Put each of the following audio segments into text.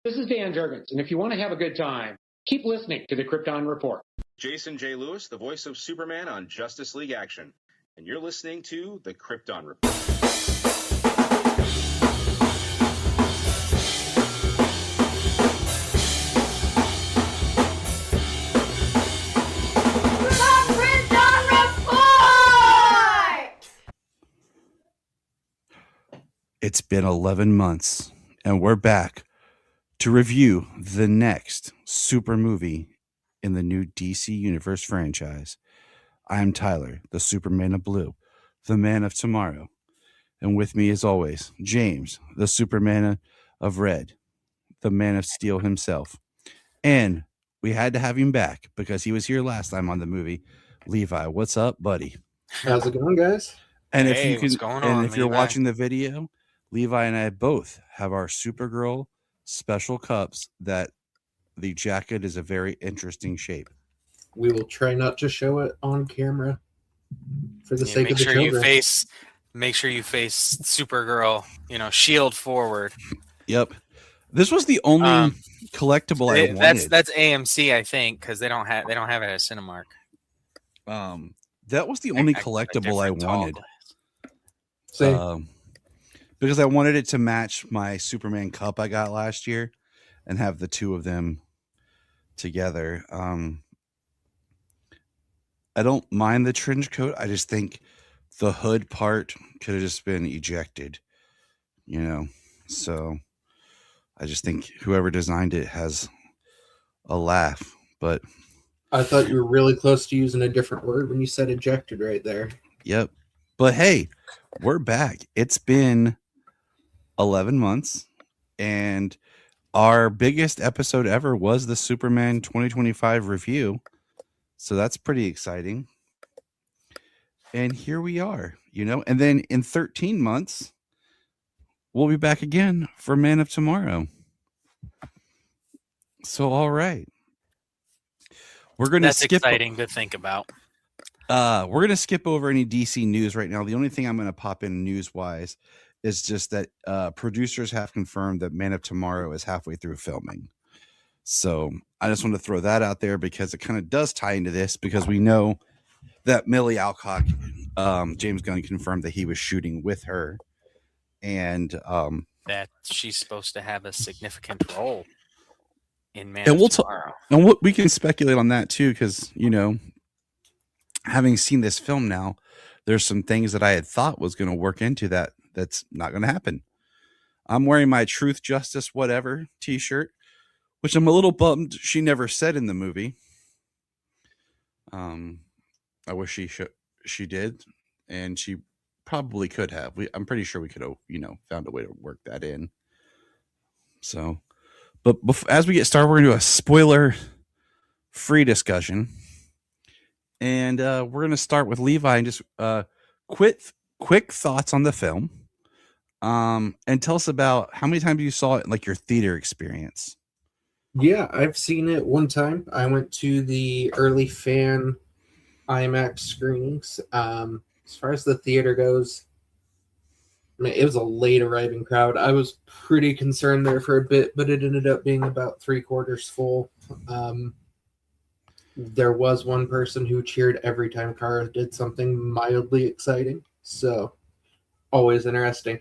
This is Dan Jurgens, and if you want to have a good time, keep listening to the Krypton Report. Jason J. Lewis, the voice of Superman on Justice League Action, and you're listening to the Krypton Report. It's been 11 months, and we're back to review the next super movie in the new DC Universe franchise. I am Tyler, the Superman of Blue, the Man of Tomorrow. And with me, as always, James, the Superman of Red, the Man of Steel himself. And we had to have him back because he was here last time on the movie. Levi, what's up, buddy? How's it going, guys? And Hey, if you can, what's going and on, if you're Levi? watching the video, Levi and I both have our Supergirl special cups that the jacket is a very interesting shape. We will try not to show it on camera for the sake of the children. Make sure you face Supergirl, shield forward. Yep. This was the only collectible I wanted. That's AMC, I think, because they don't have it at Cinemark. That was the only collectible I wanted. Same. Because I wanted it to match my Superman cup I got last year and have the two of them together. I don't mind the trench coat. I just think the hood part could have just been ejected, So I just think whoever designed it has a laugh. But I thought you were really close to using a different word when you said ejected right there. Yep. But hey, we're back. It's been 11 months, and our biggest episode ever was the Superman 2025 review. So that's pretty exciting. And here we are, and then in 13 months, we'll be back again for Man of Tomorrow. So, all right. That's exciting to think about. We're going to skip over any DC news right now. The only thing I'm going to pop in news-wise is just that producers have confirmed that Man of Tomorrow is halfway through filming. So I just want to throw that out there because it kind of does tie into this, because we know that Millie Alcock, James Gunn confirmed that he was shooting with her, and that she's supposed to have a significant role in Man of Tomorrow. And we can speculate on that too, because having seen this film now, there's some things that I had thought was going to work into that. That's not going to happen. I'm wearing my Truth, Justice, Whatever t-shirt, which I'm a little bummed she never said in the movie. I wish she did, and she probably could have. I'm pretty sure we could have, found a way to work that in. So, but as we get started, we're going to do a spoiler-free discussion. And we're going to start with Levi and just quick thoughts on the film. And tell us about how many times you saw it in like your theater experience. Yeah, I've seen it one time. I went to the early fan IMAX screenings. As far as the theater goes, it was a late arriving crowd. I was pretty concerned there for a bit, but it ended up being about 3/4 full. There was one person who cheered every time Kara did something mildly exciting. So, always interesting.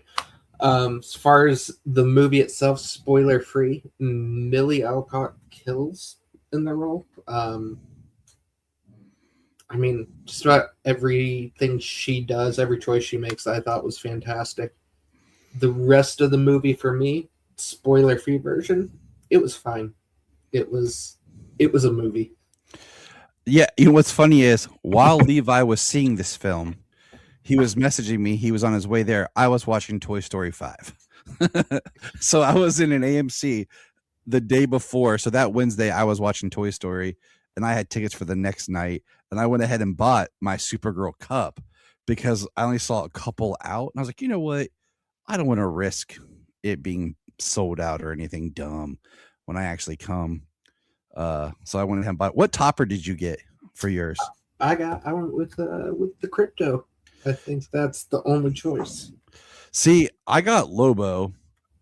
As far as the movie itself, spoiler free, Millie Alcock kills in the role. Just about everything she does, every choice she makes, I thought was fantastic. The rest of the movie, for me, spoiler free version, it was fine. It was a movie. Yeah, what's funny is while Levi was seeing this film, he was messaging me. He was on his way there. I was watching Toy Story 5. So I was in an AMC the day before. So that Wednesday, I was watching Toy Story, and I had tickets for the next night. And I went ahead and bought my Supergirl cup because I only saw a couple out. And I was like, you know what? I don't want to risk it being sold out or anything dumb when I actually come. So I went ahead and bought. What topper did you get for yours? I went with the crypto. I think that's the only choice. See, I got Lobo,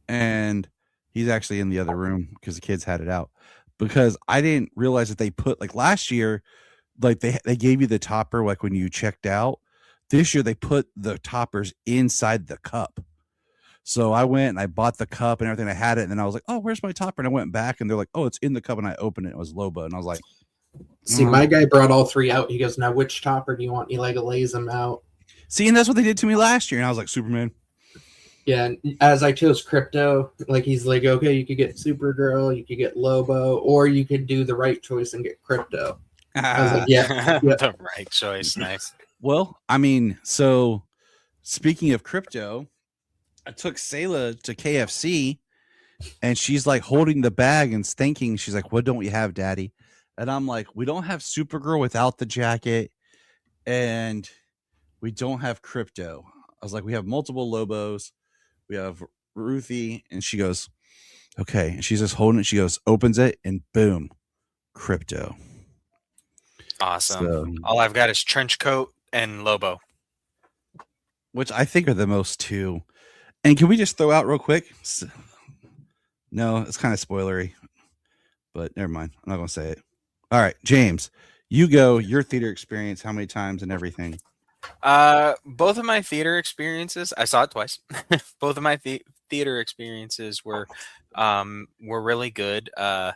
and He's actually in the other room because the kids had it out. Because I didn't realize that they put like last year, like they gave you the topper like when you checked out. This year they put the toppers inside the cup. So I went and I bought the cup and everything. I had it, and then I was like, "Oh, where's my topper?" And I went back, and they're like, "Oh, it's in the cup." And I opened it. It was Loba, and I was like, See, my guy brought all three out. He goes, "Now, which topper do you want?" He like lays them out. See, and that's what they did to me last year, and I was like, Superman. Yeah, and as I chose Crypto, like he's like, okay, you could get Supergirl, you could get Lobo, or you could do the right choice and get Crypto. I was like, yeah. The right choice. Nice. Well, I mean, so speaking of Crypto, I took Sayla to KFC, and she's like holding the bag and thinking, she's like, "What don't we have, Daddy?" And I'm like, "We don't have Supergirl without the jacket, and we don't have Crypto." I was like, "We have multiple Lobos. We have Ruthie." And she goes, "Okay." And she's just holding it. She goes, opens it, and boom, Crypto. Awesome. So, all I've got is trench coat and Lobo, which I think are the most two. And can we just throw out real quick? No, it's kind of spoilery, but never mind. I'm not going to say it. All right, James, you go. Your theater experience, how many times and everything? Both of my theater experiences, I saw it twice. Both of my theater experiences were really good. I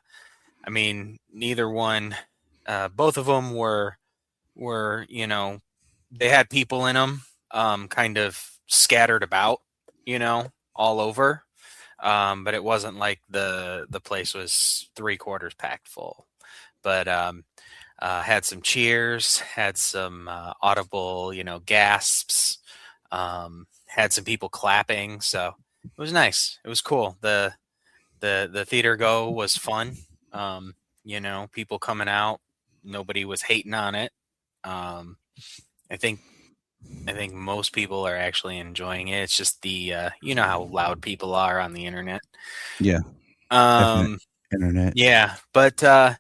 mean, neither one. Both of them were they had people in them, kind of scattered about, all over. But it wasn't like the place was 3/4 packed full. But had some cheers, had some audible, gasps, had some people clapping. So it was nice. It was cool. The theater go was fun. People coming out. Nobody was hating on it. I think most people are actually enjoying it. It's just the how loud people are on the internet. Yeah. Internet. Yeah, but I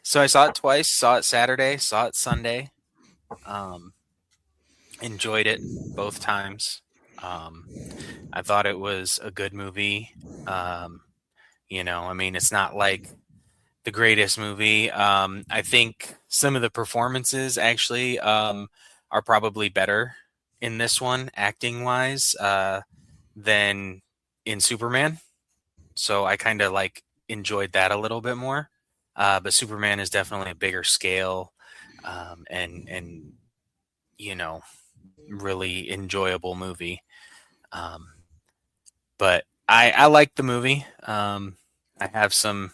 saw it twice. Saw it Saturday. Saw it Sunday. Enjoyed it both times. I thought it was a good movie. I mean, it's not like the greatest movie. I think some of the performances actually are probably better in this one, acting wise, than in Superman. So I kind of enjoyed that a little bit more. But Superman is definitely a bigger scale, and really enjoyable movie. But I like the movie. I have some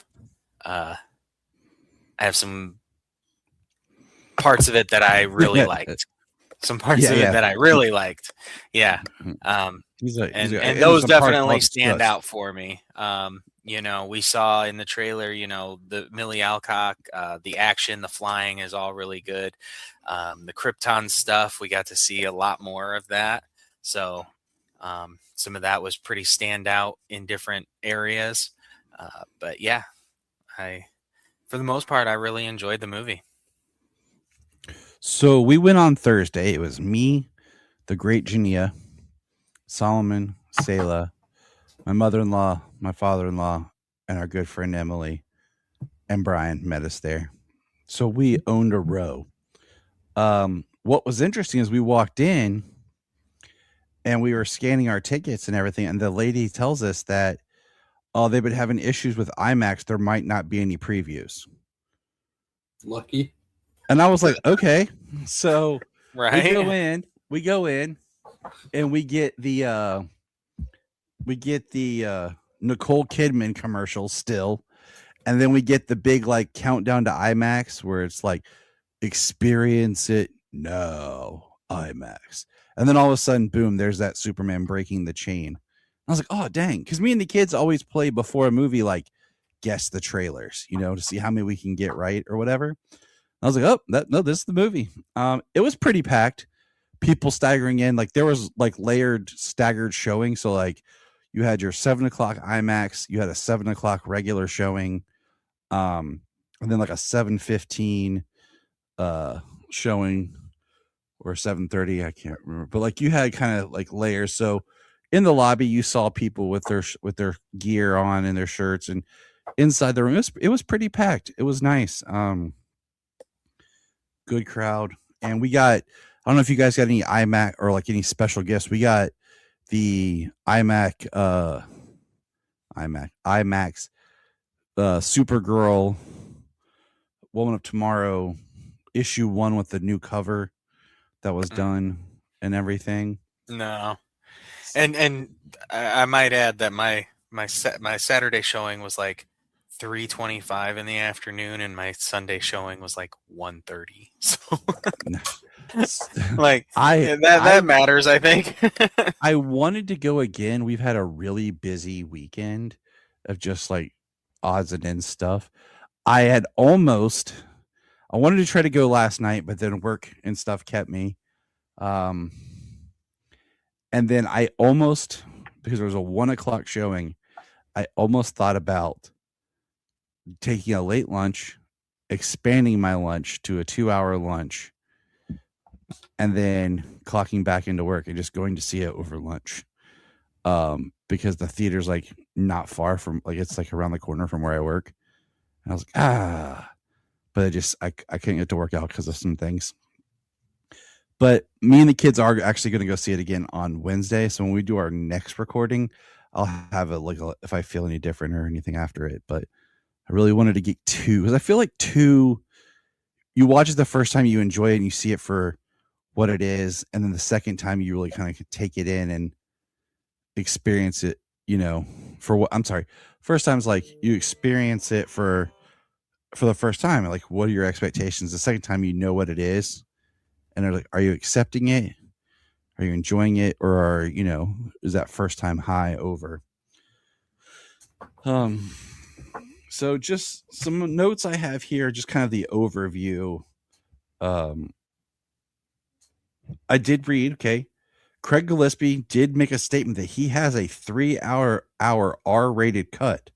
parts of it that I really liked. Some parts of it that I really liked. Yeah. And those definitely stand out for me. We saw in the trailer, the Millie Alcock, the action, the flying is all really good. The Krypton stuff, we got to see a lot more of that. So some of that was pretty standout in different areas. But yeah, for the most part, I really enjoyed the movie. So we went on Thursday. It was me, the great Jania, Solomon, Sayla, my mother-in-law, my father-in-law, and our good friend Emily and Brian met us there. So we owned a row. What was interesting is we walked in and we were scanning our tickets and everything, and the lady tells us that they've been having issues with IMAX. There might not be any previews. Lucky. And I was like, okay. So right. we go in and we get the Nicole Kidman commercial still. And then we get the big countdown to IMAX where it's like, experience it now, IMAX. And then all of a sudden, boom, there's that Superman breaking the chain. I was like, oh, dang. Because me and the kids always play before a movie, guess the trailers, to see how many we can get right or whatever. I was like, oh, this is the movie. It was pretty packed. People staggering in. There was layered, staggered showing. So you had your 7 o'clock IMAX. You had a 7 o'clock regular showing. And then a 7:15 showing or 7:30. I can't remember. But you had kind of layers. So in the lobby, you saw people with their gear on and their shirts, and inside the room, it was pretty packed. It was nice. Good crowd, and we got. I don't know if you guys got any iMac or like any special gifts. We got the IMAX Supergirl Woman of Tomorrow issue 1 with the new cover that was done and everything. No, and I might add that my Saturday showing was like 3:25 in the afternoon, and my Sunday showing was like 1:30. So, like that matters, I think. I wanted to go again. We've had a really busy weekend of just like odds and ends stuff. I wanted to try to go last night, but then work and stuff kept me. And then I almost, because there was a 1:00 showing, I almost thought about taking a late lunch, expanding my lunch to a 2-hour lunch, and then clocking back into work and just going to see it over lunch. Because the theater's like not far from, like, it's like around the corner from where I work. And I was like, but I couldn't get to work out because of some things. But me and the kids are actually going to go see it again on Wednesday. So when we do our next recording, I'll have if I feel any different or anything after it. But I really wanted to get 2, because I feel like 2, you watch it the first time, you enjoy it and you see it for what it is, and then the second time you really kind of take it in and experience it, for what first time's like you experience it for the first time, like what are your expectations? The second time you know what it is, and they're like, are you accepting it? Are you enjoying it? Or is that first time high over? So just some notes I have here, just kind of the overview. I did read, okay, Craig Gillespie did make a statement that he has a 3-hour R-rated cut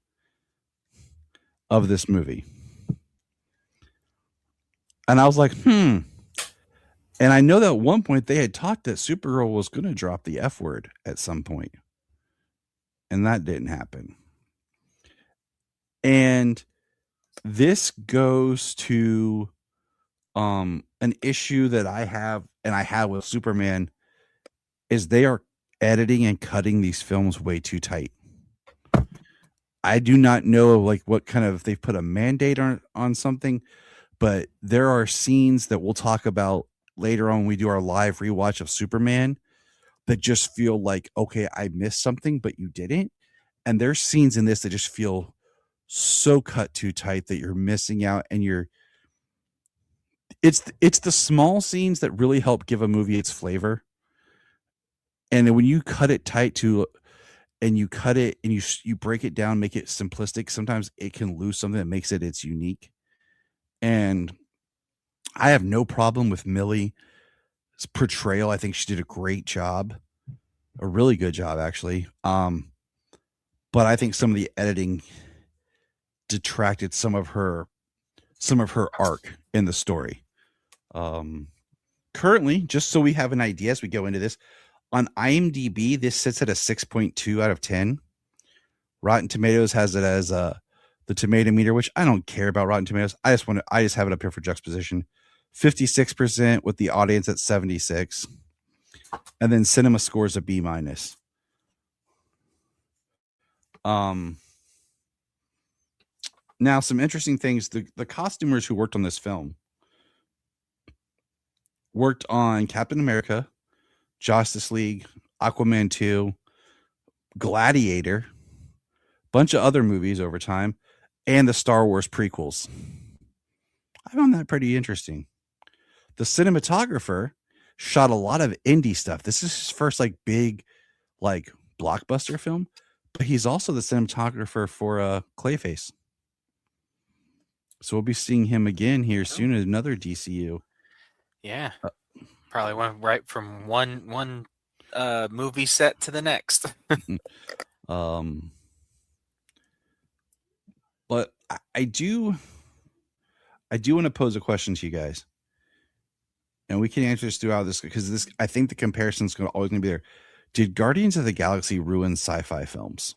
of this movie. And I was like, And I know that at one point they had talked that Supergirl was going to drop the F word at some point. And that didn't happen. And this goes to an issue that I have with Superman, is they are editing and cutting these films way too tight. I do not know like what kind of, they've put a mandate on something, but there are scenes that we'll talk about later on when we do our live rewatch of Superman that just feel like, okay, I missed something, but you didn't. And there's scenes in this that just feel so cut too tight that you're missing out, and it's the small scenes that really help give a movie its flavor. And when you cut it tight and you cut it and you break it down, make it simplistic, sometimes it can lose something that makes its unique. And I have no problem with Millie's portrayal. I think she did a great job, a really good job actually. But I think some of the editing detracted some of her arc in the story. Currently, just so we have an idea as we go into this, on IMDb, this sits at a 6.2 out of 10. Rotten Tomatoes has it as the tomato meter, which I don't care about Rotten Tomatoes. I just have it up here for juxtaposition. 56% with the audience at 76. And then Cinema scores a B-. Now, some interesting things. The costumers who worked on this film worked on Captain America, Justice League, Aquaman 2, Gladiator, bunch of other movies over time, and the Star Wars prequels. I found that pretty interesting. The cinematographer shot a lot of indie stuff. This is his first big blockbuster film, but he's also the cinematographer for Clayface. So we'll be seeing him again here soon at another DCU. Yeah. Probably went right from one movie set to the next. But I do want to pose a question to you guys, and we can answer this throughout this, because I think the comparison is always going to be there. did Guardians of the Galaxy ruin sci-fi films?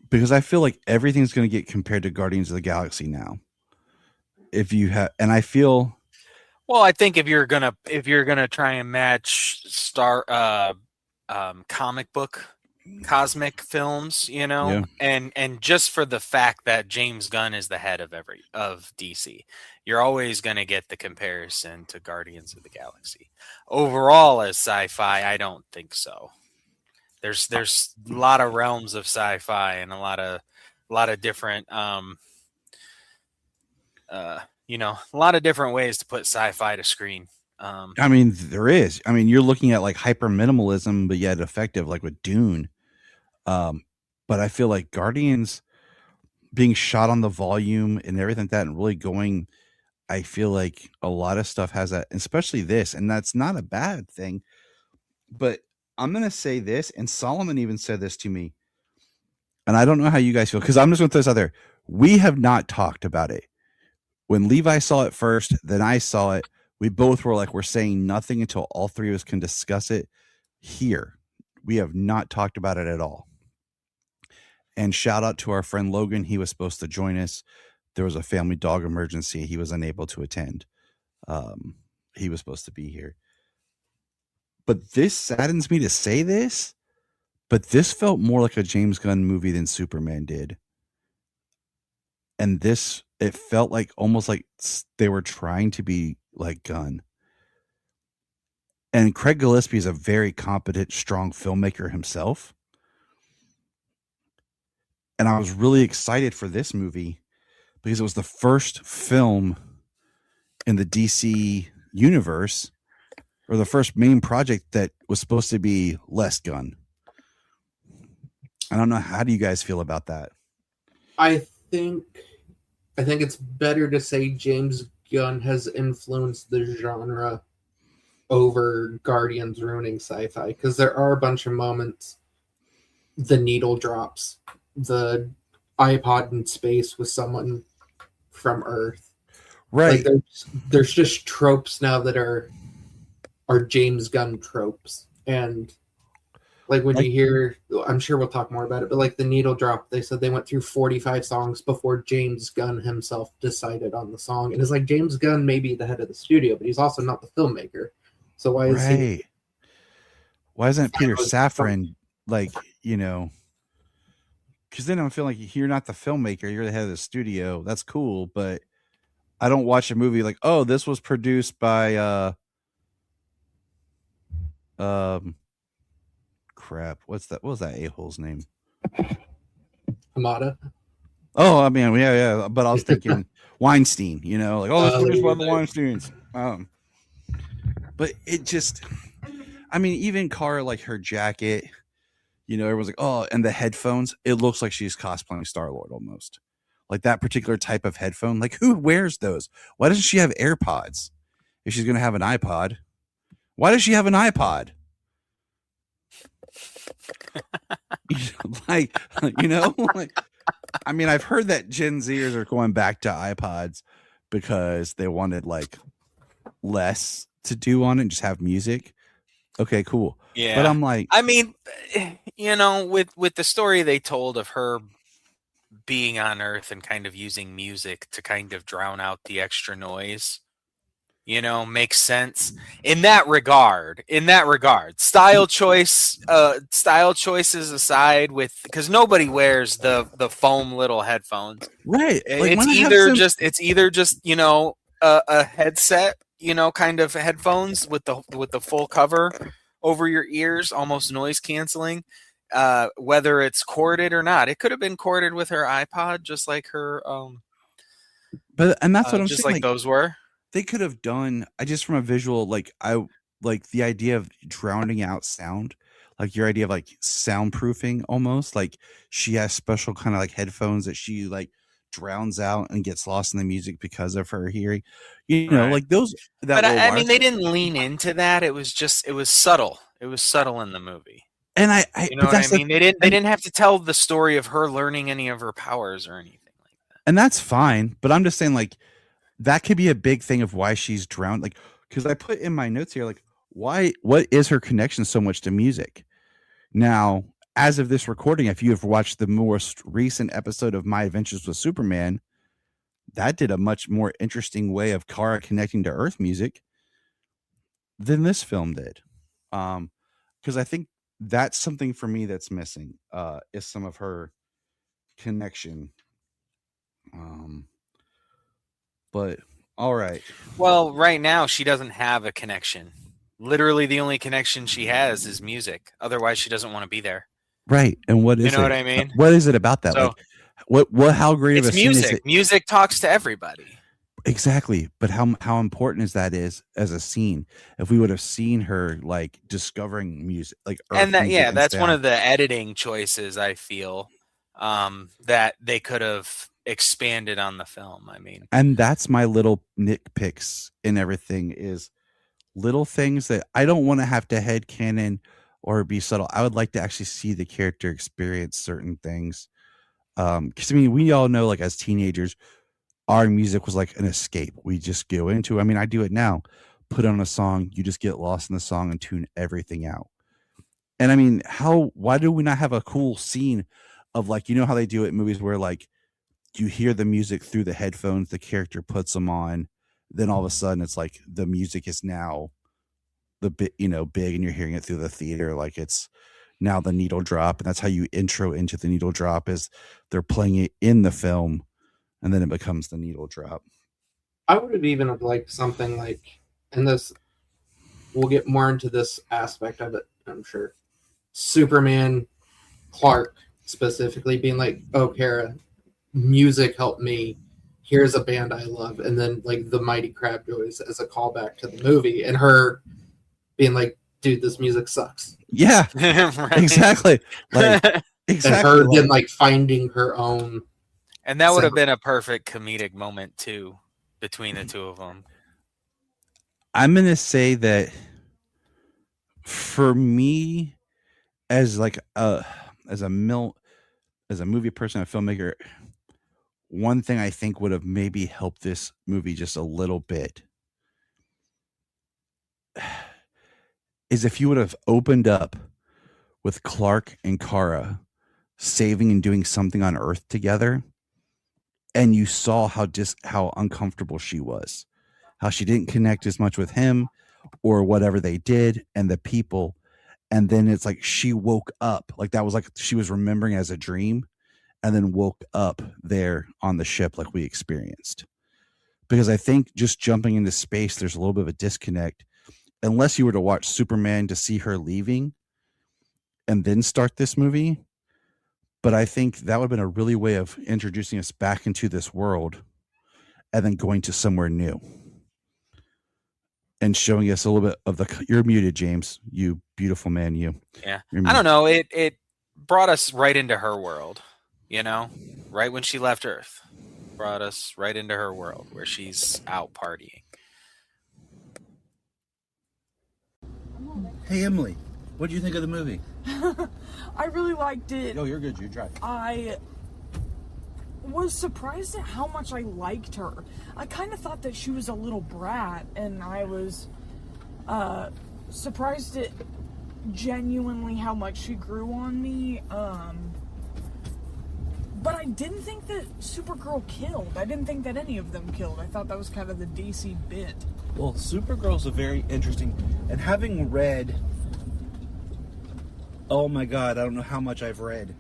Because I feel like everything's going to get compared to Guardians of the Galaxy now. If you have, and I feel, Well, I think if you're gonna try and match comic book cosmic films, Yeah. and just for the fact that James Gunn is the head of DC, you're always gonna get the comparison to Guardians of the Galaxy. Overall, as sci-fi, I don't think so. There's a lot of realms of sci-fi and a lot of different a lot of different ways to put sci-fi to screen. I mean, there is. I mean, you're looking at like hyper minimalism, but yet effective, like with Dune. But I feel like Guardians being shot on the volume and everything like that, and really going, I feel like a lot of stuff has that, especially this, and that's not a bad thing. But I'm gonna say this, and Solomon even said this to me, and I don't know how you guys feel, because I'm just gonna throw this out there. We have not talked about it. When Levi saw it first, then I saw it. We both were like, we're saying nothing until all three of us can discuss it here. We have not talked about it at all. And shout out to our friend Logan. He was supposed to join us. There was a family dog emergency. He was unable to attend. He was supposed to be here. But this saddens me to say this, but this felt more like a James Gunn movie than Superman did. And this, it felt like almost like they were trying to be like Gunn. And Craig Gillespie is a very competent, strong filmmaker himself. And I was really excited for this movie because it was the first film in the DC universe, or the first main project that was supposed to be less Gunn. I don't know. How do you guys feel about that? I think it's better to say James Gunn has influenced the genre over Guardians ruining sci-fi, because there are a bunch of moments. The needle drops, the iPod in space with someone from Earth, right? Like there's just tropes now that are James Gunn tropes, and like when you hear, I'm sure we'll talk more about it, but like the needle drop, they said they went through 45 songs before James Gunn himself decided on the song. And it's like, James Gunn may be the head of the studio, but he's also not the filmmaker. So why is he? Why isn't Peter Safran like, because then I'm feeling like you're not the filmmaker, you're the head of the studio. That's cool, but I don't watch a movie like, oh, this was produced by crap. What was that a-hole's name? Hamada. Oh, I mean, yeah. But I was thinking Weinstein, like, oh, this produced by the Weinsteins. But it just, I mean, even Kara, like her jacket, everyone's like, oh, and the headphones, it looks like she's cosplaying Star-Lord almost. Like that particular type of headphone. Like, who wears those? Why doesn't she have AirPods? If she's going to have an iPod, why does she have an iPod? like, I mean, I've heard that Gen Zers are going back to iPods because they wanted like less to do on it and just have music. Okay, cool. Yeah. But I'm like, I mean, with the story they told of her being on Earth and kind of using music to kind of drown out the extra noise, makes sense in that regard. Style choices aside, because nobody wears the foam little headphones, right? Like, it's either just a headset, kind of headphones with the full cover over your ears, almost noise canceling. Whether it's corded or not, it could have been corded with her iPod, just like her. And that's what I'm just saying. Like those were. They could have done. I just from a visual, I like the idea of drowning out sound, like your idea of like soundproofing almost. Like she has special kind of like headphones that she like drowns out and gets lost in the music because of her hearing. Right. Like those. But I mean, they didn't lean into that. It was subtle. It was subtle in the movie. And I you know what I mean? They didn't have to tell the story of her learning any of her powers or anything like that. And that's fine. But I'm just saying, like, that could be a big thing of why she's drowned. Like, because I put in my notes here, like, what is her connection so much to music? Now, as of this recording, if you have watched the most recent episode of My Adventures with Superman, that did a much more interesting way of Kara connecting to Earth music than this film did. Because I think that's something for me that's missing, is some of her connection. But all right. Well, right now she doesn't have a connection. Literally, the only connection she has is music. Otherwise, she doesn't want to be there. Right. And what is You know it? what I mean? What is it about that? So, like, what? How great of a it's scene is music. it? Music talks to everybody. Exactly. But how important is that is as a scene? If we would have seen her like discovering music, like Earth And that, music yeah, that's one instead. of the editing choices I feel that they could have expanded on the film. I mean, And that's my little nitpicks in everything, is little things that I don't want to have to headcanon or be subtle. I would like to actually see the character experience certain things. Because I mean, we all know, like, as teenagers, our music was like an escape. We just go into, I mean, I do it now. Put on a song, you just get lost in the song and tune everything out. And I mean, why do we not have a cool scene of, like, you know how they do it in movies where, like, you hear the music through the headphones, the character puts them on, then all of a sudden it's like the music is now the bit, big, and you're hearing it through the theater, like it's now the needle drop. And that's how you intro into the needle drop, is they're playing it in the film, and then it becomes the needle drop. I would have even liked something like, and this, we'll get more into this aspect of it, I'm sure. Superman, Clark specifically being like, "Oh, Kara, music helped me. Here's a band I love," and then like the Mighty Crab Boys as a callback to the movie, and her being like, "Dude, this music sucks." Yeah, Right? exactly. Like, exactly. And her then like finding her own. And that would have been a perfect comedic moment too, between the two of them. I'm gonna say that for me, as like as a movie person, a filmmaker, one thing I think would have maybe helped this movie just a little bit is if you would have opened up with Clark and Kara saving and doing something on Earth together, and you saw how uncomfortable she was, how she didn't connect as much with him or whatever they did and the people. And then it's like she woke up, like that was like she was remembering as a dream, and then woke up there on the ship like we experienced. Because I think just jumping into space, there's a little bit of a disconnect, unless you were to watch Superman to see her leaving and then start this movie. But I think that would have been a really way of introducing us back into this world and then going to somewhere new and showing us a little bit of you're muted, James, you beautiful man, you. Yeah. I don't know. It brought us right into her world, right when she left Earth. Brought us right into her world where she's out partying. Hey, Emily, what do you think of the movie? I really liked it. Oh, you're good. You drive. I was surprised at how much I liked her. I kind of thought that she was a little brat, and I was surprised at genuinely how much she grew on me. But I didn't think that Supergirl killed. I didn't think that any of them killed. I thought that was kind of the DC bit. Well, Supergirl's a very interesting, and having read, oh my god, I don't know how much I've read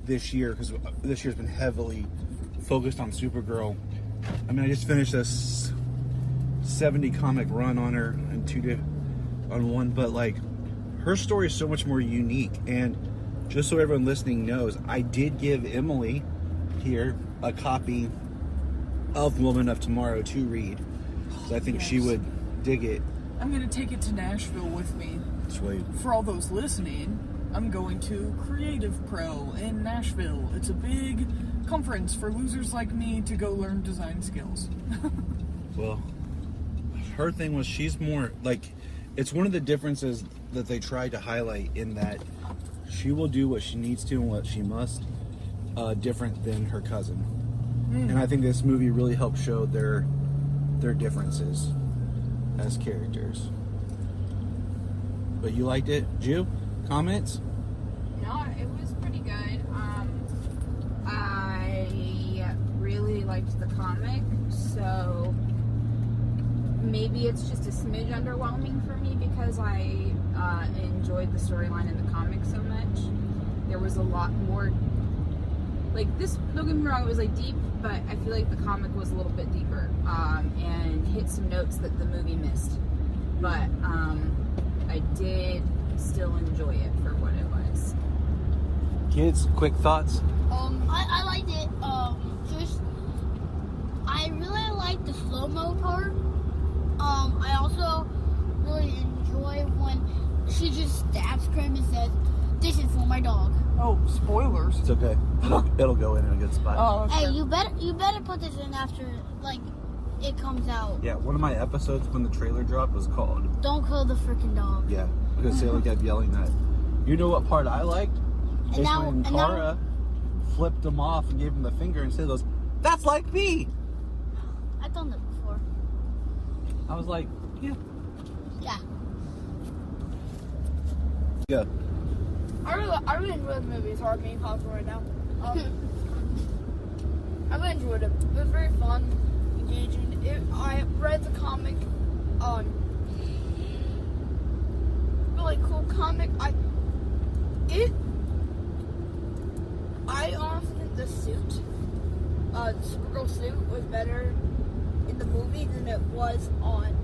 this year, because this year's been heavily focused on Supergirl. I mean, I just finished this 70 comic run on her on one, but like her story is so much more unique. And just so everyone listening knows, I did give Emily here a copy of Woman of Tomorrow to read, so I think she would dig it. I'm going to take it to Nashville with me. Sweet. For all those listening, I'm going to Creative Pro in Nashville. It's a big conference for losers like me to go learn design skills. Well, her thing was she's more like, it's one of the differences that they tried to highlight, in that she will do what she needs to and what she must, different than her cousin. And I think this movie really helped show their differences. as characters. But you liked it, Jew? Comments? No, it was pretty good. I really liked the comic, so maybe it's just a smidge underwhelming for me because I enjoyed the storyline in the comic so much. There was a lot more, like, this, don't get me wrong, it was like deep, but I feel like the comic was a little bit deeper, and hit some notes that the movie missed. But I did still enjoy it for what it was. Kids, quick thoughts? I liked it. I really liked the slow-mo part. I also really enjoy when she just stabs Krim and says, "This is for my dog." Oh, spoilers. It's okay. It'll go in a good spot. Oh, okay. Hey, you better put this in after, like, it comes out. Yeah, one of my episodes when the trailer dropped was called Don't kill the freaking dog. Yeah, because Sailor kept yelling that. You know what part I liked? And Is now- when and now- Kara flipped him off and gave him the finger and said, "Goes, that's like me." I've done that before. I was like, yeah. Yeah. Yeah. I really enjoyed the movie. It's hard being popular right now. I really enjoyed it. It was very fun, engaging. I read the comic. Really cool comic. I honestly think the suit, the Supergirl suit, was better in the movie than it was on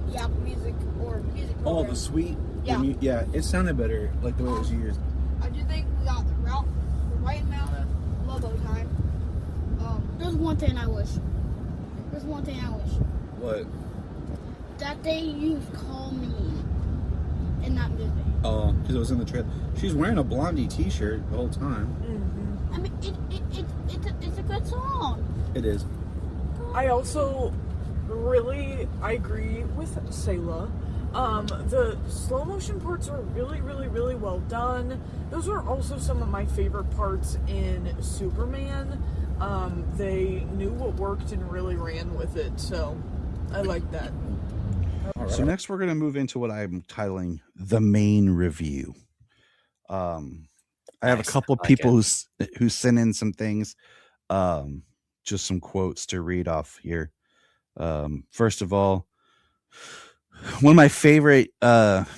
the Apple Music or music program. Oh, the sweet. Yeah. Yeah, it sounded better, like the way it was used. I do think we got the right amount of logo time. There's one thing I wish. What? That they used "Call Me" in that movie. Oh, because it was in the trailer. She's wearing a Blondie T-shirt the whole time. I mean, it's a good song. It is. I also I agree with Sayla. The slow motion parts are really, really, really well done. Those are also some of my favorite parts in Superman. They knew what worked and really ran with it, so I like that. All right. So next we're going to move into what I'm titling the main review. I have a Nice. couple of I like people who sent in some things, just some quotes to read off here. First of all, one of my favorite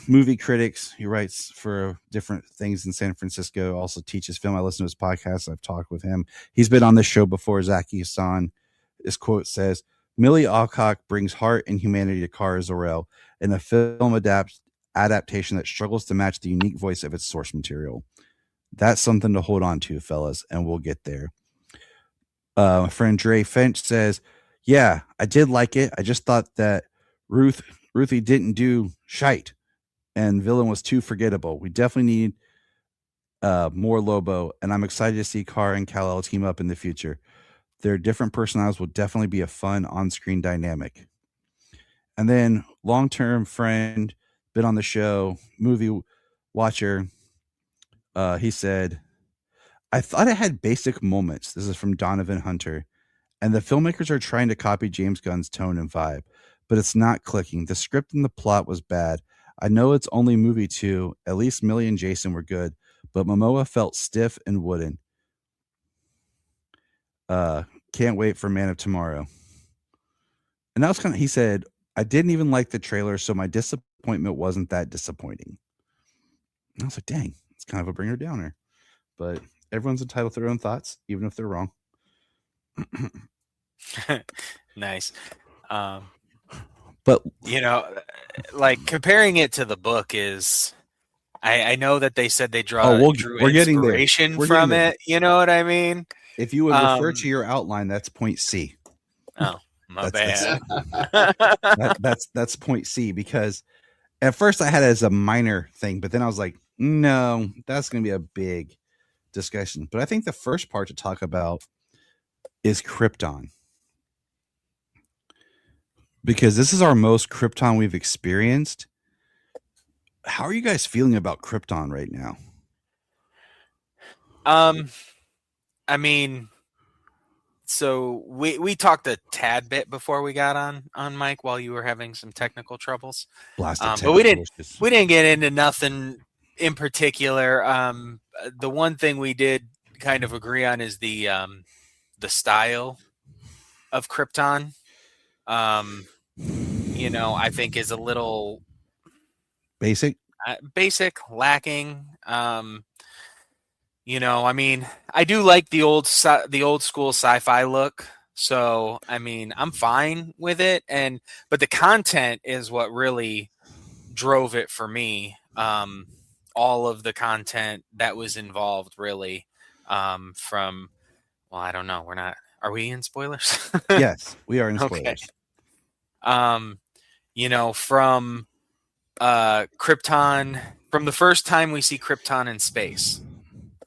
movie critics, he writes for different things in San Francisco, also teaches film. I listen to his podcast. I've talked with him. He's been on this show before, Zaki Hassan. This quote says, "Millie Alcock brings heart and humanity to Kara Zor-El in a film adaptation that struggles to match the unique voice of its source material. That's something to hold on to, fellas, and we'll get there." My friend Dre Finch says, "Yeah, I did like it. I just thought that Ruthie didn't do shite, and villain was too forgettable. We definitely need more Lobo, and I'm excited to see Kara and Kal-El team up in the future. Their different personalities will definitely be a fun on-screen dynamic." And then long-term friend, been on the show, movie watcher, he said, "I thought it had basic moments." This is from Donovan Hunter. "And the filmmakers are trying to copy James Gunn's tone and vibe, but it's not clicking. The script and the plot was bad. I know it's only movie 2. At least Millie and Jason were good, but Momoa felt stiff and wooden. Can't wait for Man of Tomorrow." And that was he said, "I didn't even like the trailer, so my disappointment wasn't that disappointing." And I was like, dang, it's kind of a bringer downer. But everyone's entitled to their own thoughts, even if they're wrong. Nice. But like comparing it to the book is, I know that they said they drew we're getting there. inspiration We're from getting there. it. You know what I mean? if you would refer to your outline, that's point C. Oh, my That's- bad. That's point C, because at first I had it as a minor thing, but then I was like, no, that's going to be a big discussion. But I think the first part to talk about is Krypton, because this is our most Krypton we've experienced. How are you guys feeling about Krypton right now? I mean, So we talked a tad bit before we got on Mike while you were having some technical troubles. Blasted But we technical didn't issues. we didn't get into nothing in particular. The one thing we did kind of agree on is the style of Krypton. I think is a little Basic. basic, lacking. I mean, I do like the old school sci-fi look. So, I mean, I'm fine with it, but the content is what really drove it for me. All of the content that was involved, really, from, well, I don't know. Are we in spoilers? Yes, we are in Okay. spoilers. From Krypton, from the first time we see Krypton in space,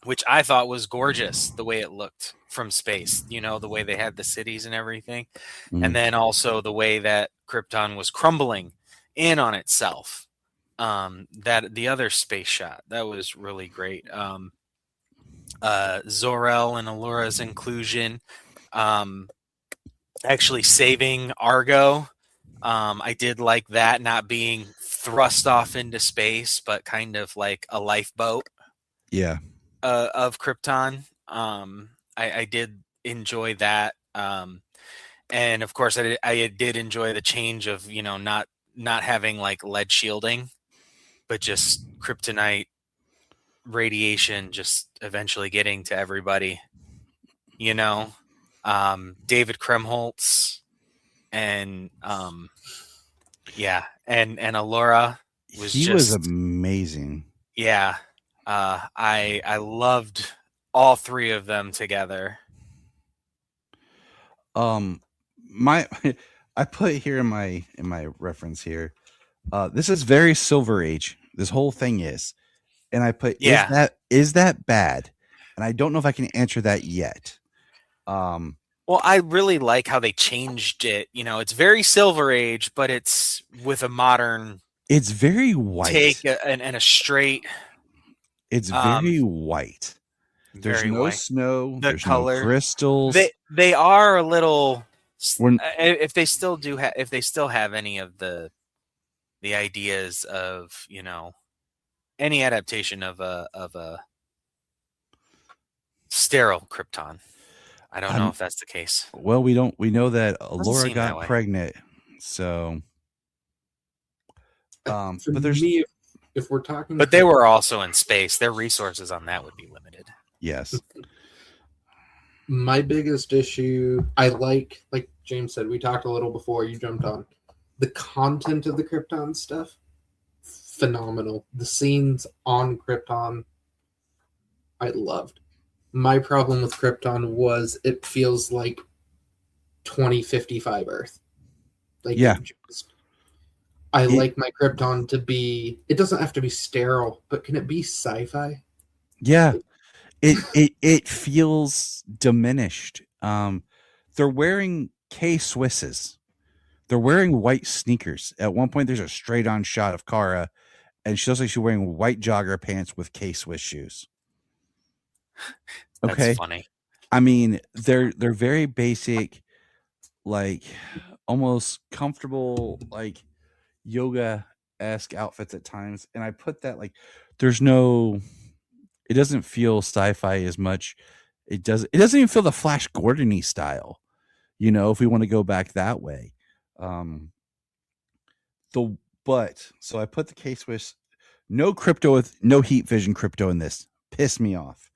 which I thought was gorgeous, the way it looked from space, the way they had the cities and everything. And then also the way that Krypton was crumbling in on itself. That the other space shot, that was really great. Zor-El and Alora's inclusion, actually saving Argo. I did like that, not being thrust off into space, but kind of like a lifeboat. Yeah. Of Krypton. I did enjoy that. And of course I did enjoy the change of, not having like lead shielding, but just kryptonite radiation just eventually getting to everybody. David Kremholtz and and Alora was amazing. Yeah. I loved all three of them together. I put here in my reference here. This is very Silver Age. This whole thing is, and I put is that bad? And I don't know if I can answer that yet. Well, I really like how they changed it. It's very Silver Age, but it's with a modern. It's very white. Take and a straight. It's very white. There's no white. snow. There's color. No crystals. They are a little. If they still do if they still have any of the ideas of any adaptation of a sterile Krypton. I don't know if that's the case. Well, we know that Alora got pregnant, so. But there's me, if we're talking, but they were also in space. Their resources on that would be limited. Yes. My biggest issue, like James said, we talked a little before you jumped on. The content of the Krypton stuff, phenomenal. The scenes on Krypton, I loved. My problem with Krypton was it feels like 2055 Earth. I like my Krypton to be. It doesn't have to be sterile, but can it be sci-fi? Yeah, it feels diminished. They're wearing K-Swisses. They're wearing white sneakers. At one point, there's a straight-on shot of Kara, and she looks like she's wearing white jogger pants with K-Swiss shoes. Okay, that's funny. I mean, they're very basic, like almost comfortable, like yoga-esque outfits at times, and I put that like there's no. It doesn't feel sci-fi as much. It doesn't even feel the Flash Gordon-y style. If we want to go back that way. So I put the K-Swiss, no crypto with no heat vision crypto in this. Pissed me off.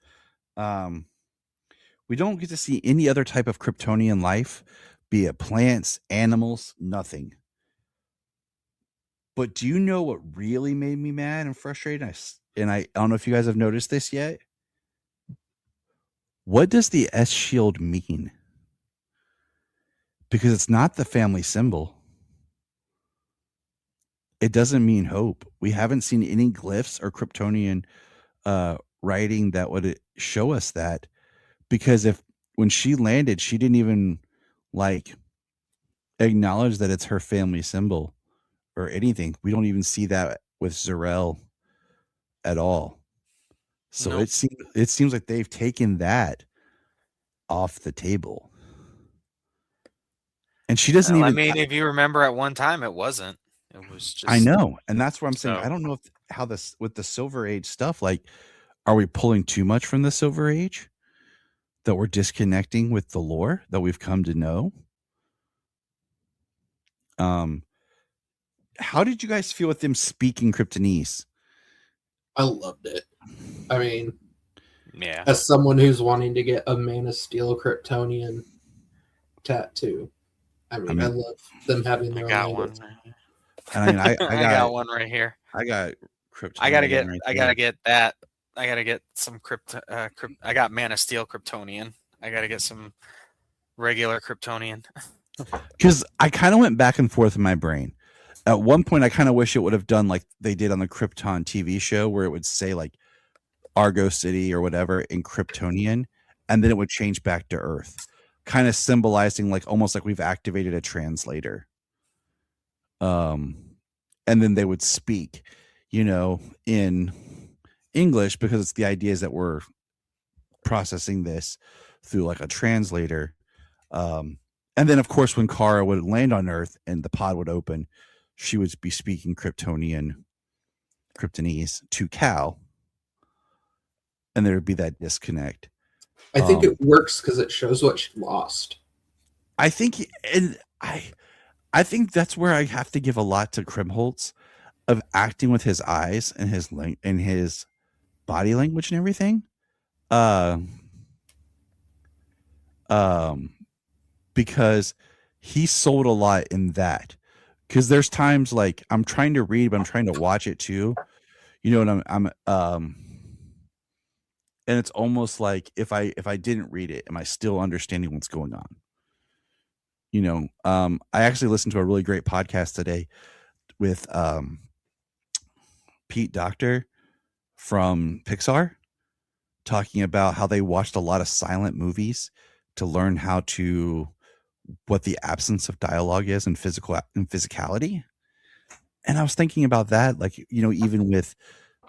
We don't get to see any other type of Kryptonian life, be it plants, animals, nothing. But do you know what really made me mad and frustrated? I don't know if you guys have noticed this yet. What does the S shield mean? Because it's not the family symbol. It doesn't mean hope. We haven't seen any glyphs or Kryptonian writing that would show us that. Because when she landed, she didn't even acknowledge that it's her family symbol or anything. We don't even see that with Zor-El at all. So it seems like they've taken that off the table. And she doesn't Well, I even. mean, if you remember, at one time it wasn't. It was just. I know, and that's what I'm saying. So- I don't know how this with the Silver Age stuff. Like, are we pulling too much from the Silver Age that we're disconnecting with the lore that we've come to know? How did you guys feel with them speaking Kryptonese? I loved it. I mean, Yeah. as someone who's wanting to get a Man of Steel Kryptonian tattoo, I mean, I love them having I their got own one. language. And I mean, I I got one right here. I got Krypton. I gotta get. right I there. gotta get that. I gotta get some I got Man of Steel Kryptonian. I gotta get some regular Kryptonian. Because I kind of went back and forth in my brain. At one point, I kind of wish it would have done like they did on the Krypton TV show, where it would say like Argo City or whatever in Kryptonian, and then it would change back to Earth, kind of symbolizing like almost like we've activated a translator. And then they would speak, in English, because it's the idea is that we're processing this through like a translator. And then, of course, when Kara would land on Earth and the pod would open, she would be speaking Kryptonese to Cal, and there would be that disconnect. I think it works because it shows what she lost. I think, and I think that's where I have to give a lot to Krimholtz of acting with his eyes and his body language and everything. Because he sold a lot in that. Because there's times like I'm trying to read, but I'm trying to watch it too. And and it's almost like if I didn't read it, am I still understanding what's going on? I actually listened to a really great podcast today with Pete Docter from Pixar, talking about how they watched a lot of silent movies to learn what the absence of dialogue is in physicality. And I was thinking about that, like, even with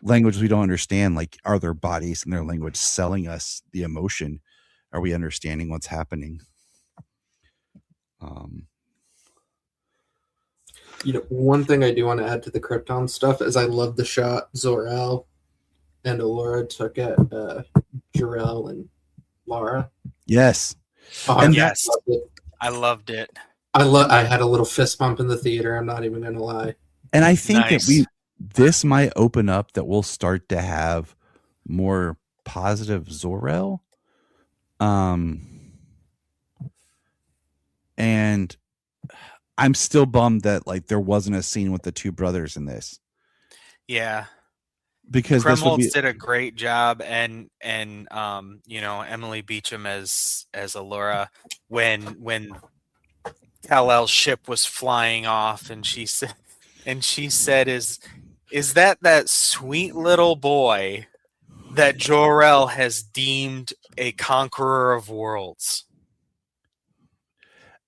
language we don't understand, like, are their bodies and their language selling us the emotion? Are we understanding what's happening? One thing I do want to add to the Krypton stuff is I love the shot Zor-El and Allura took at Jor-El and Lara. Yes. And yes, I loved it. I had a little fist bump in the theater. I'm not even gonna lie. And I think Nice. that this might open up that we'll start to have more positive Zor-El. And I'm still bummed that like there wasn't a scene with the two brothers in this, Yeah. because this would Krumholtz be did a great job, and Emily Beecham as Allura when Kal-El's ship was flying off, and she said, is that sweet little boy that Jor-El has deemed a conqueror of worlds?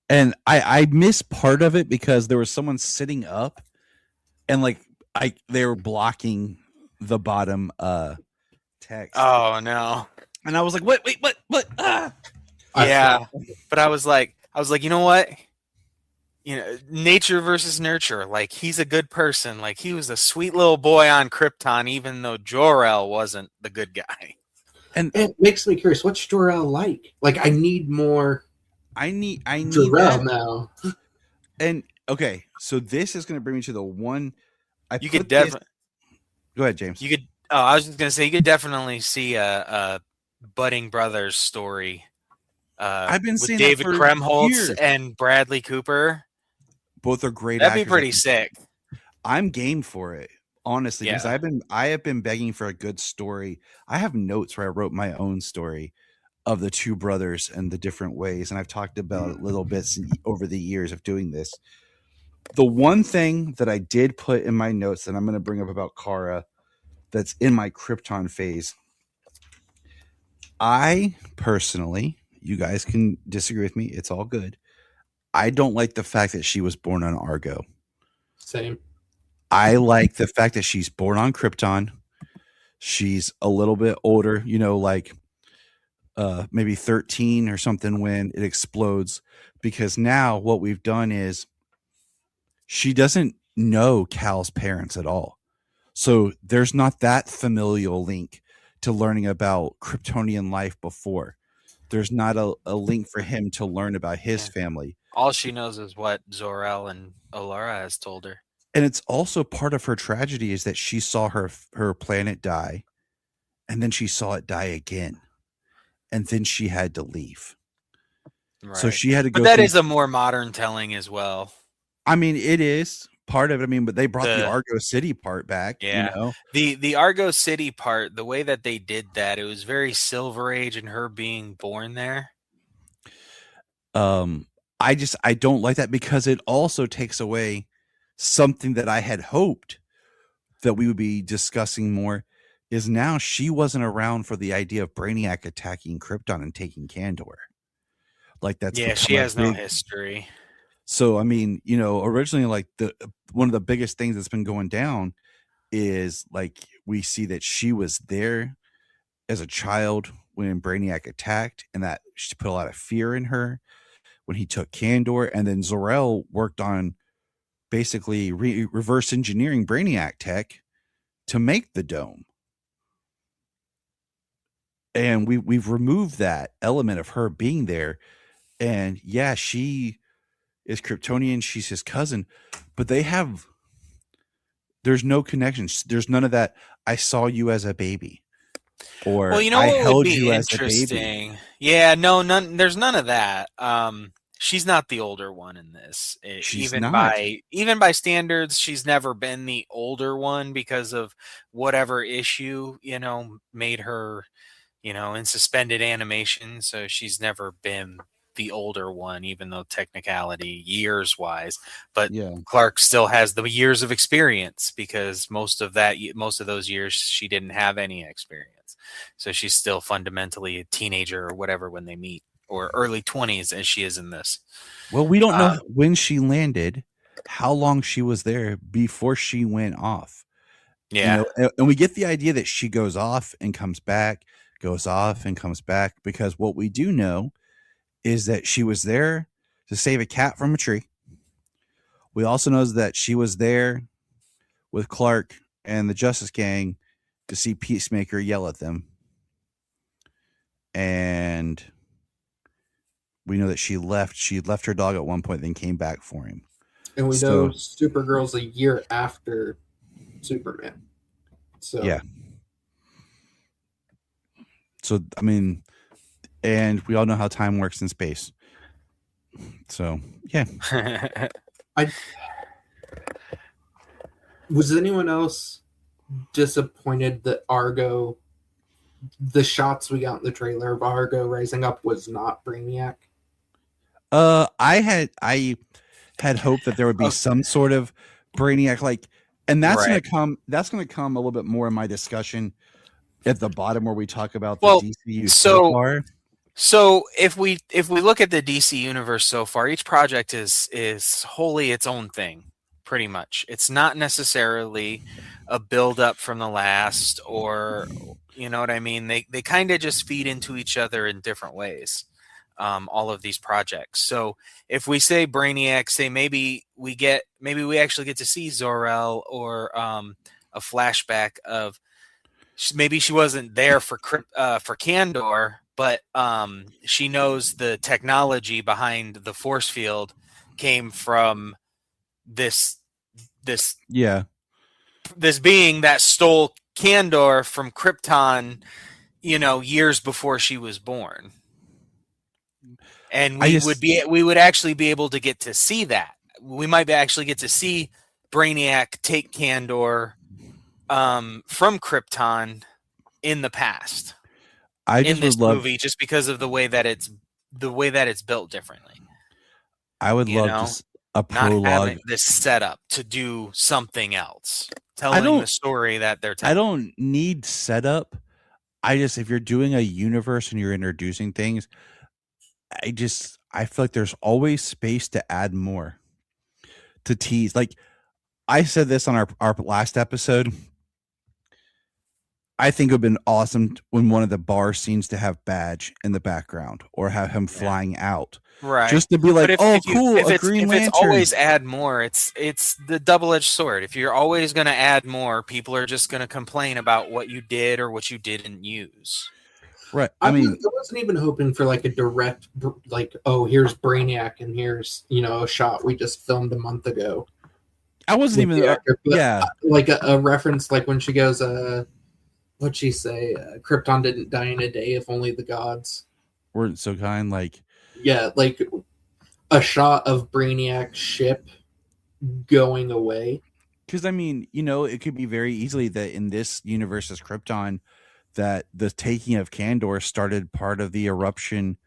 and I missed part of it because there was someone sitting up and like they were blocking the bottom text. Oh no. And I was like, what? Ah! Yeah. But I was like, you know what? Nature versus nurture. Like, he's a good person. Like, he was a sweet little boy on Krypton, even though Jor-El wasn't the good guy. And it makes me curious. What's Jor-El like? Like, I need more. I need Jor-El that now. And okay, so this is going to bring me to the one. You could definitely. Go ahead, James. You could. Oh, I was just gonna say you could definitely see a budding brothers story. I've been with seeing David that for Krumholtz years. and Bradley Cooper. Both are great. That'd be actors. pretty sick. I'm game for it, honestly, because Yeah. I have been begging for a good story. I have notes where I wrote my own story of the two brothers and the different ways, and I've talked about it little bits over the years of doing this. The one thing that I did put in my notes that I'm going to bring up about Kara that's in my Krypton phase, I personally, you guys can disagree with me, it's all good, I don't like the fact that she was born on Argo. Same. I like the fact that she's born on Krypton. She's a little bit older, like maybe 13 or something when it explodes, because now what we've done is she doesn't know Cal's parents at all. So there's not that familial link to learning about Kryptonian life before. There's not a link for him to learn about his family. All she knows is what Zor-El and Olara has told her. And it's also part of her tragedy is that she saw her planet die, and then she saw it die again, and then she had to leave. Right. So she had to go. But that is a more modern telling as well. I mean, it is part of it. I mean, but they brought the Argo City part back. Yeah. You know? The Argo City part, the way that they did that, it was very Silver Age and her being born there. I don't like that because it also takes away something that I had hoped that we would be discussing more. Is now she wasn't around for the idea of Brainiac attacking Krypton and taking Kandor. Like that's she has no history. So I mean, you know, originally like one of the biggest things that's been going down is like we see that she was there as a child when Brainiac attacked, and that she put a lot of fear in her when he took Kandor, and then Zor-El worked on basically reverse engineering Brainiac tech to make the dome. And we've removed that element of her being there. And yeah, she is Kryptonian. She's his cousin, but there's no connection. There's none of that. I saw you as a baby, or well, you know, I what held would be you as a interesting. baby. Yeah, no, there's none of that. She's not the older one in this. She's even not. Even by standards, she's never been the older one because of whatever issue, you know, made her, you know, in suspended animation. So she's never been the older one, even though technicality years wise, but Clark still has the years of experience because most of those years she didn't have any experience. So she's still fundamentally a teenager or whatever when they meet, or early 20s as she is in this. Well, we don't know when she landed, how long she was there before she went off. Yeah. You know, and we get the idea that she goes off and comes back, goes off and comes back, because what we do know is that she was there to save a cat from a tree. We also know that she was there with Clark and the Justice Gang to see Peacemaker yell at them. And we know that she left her dog at one point, then came back for him. And we know Supergirl's a year after Superman. So yeah. So I mean, and we all know how time works in space. So yeah. Was anyone else disappointed that Argo, the shots we got in the trailer of Argo rising up, was not Brainiac? I had hoped that there would be some sort of Brainiac, like, and that's gonna come a little bit more in my discussion at the bottom where we talk about the DCU so far. So if we look at the DC universe so far, each project is wholly its own thing, pretty much. It's not necessarily a build up from the last, or you know what I mean? They kind of just feed into each other in different ways. All of these projects. So if we say Brainiac, say maybe we actually get to see Zor-El, or a flashback of maybe she wasn't there for Kandor, but she knows the technology behind the force field came from this being that stole Kandor from Krypton, you know, years before she was born. And we would actually be able to get to see that. We might actually get to see Brainiac take Kandor from Krypton in the past. In this movie, just because of the way that it's built differently. I would love a prologue. Not having this setup to do something else, telling the story that they're telling. I don't need setup. If you're doing a universe and you're introducing things, I feel like there's always space to add more, to tease. Like I said this on our last episode. I think it would have been awesome when one of the bar scenes to have Badge in the background or have him flying out. Right. Just to be like, But oh, if cool, a Green if Lantern. it's always add more, it's the double-edged sword. If you're always going to add more, people are just going to complain about what you did or what you didn't use. Right. I wasn't even hoping for like a direct, like, oh, here's Brainiac and here's, a shot we just filmed a month ago. I wasn't even, like a reference, like when she goes, what'd she say? Krypton didn't die in a day if only the gods weren't so kind. Like, yeah, like a shot of Brainiac's ship going away. Because it could be very easily that in this universe as Krypton, that the taking of Kandor started part of the eruption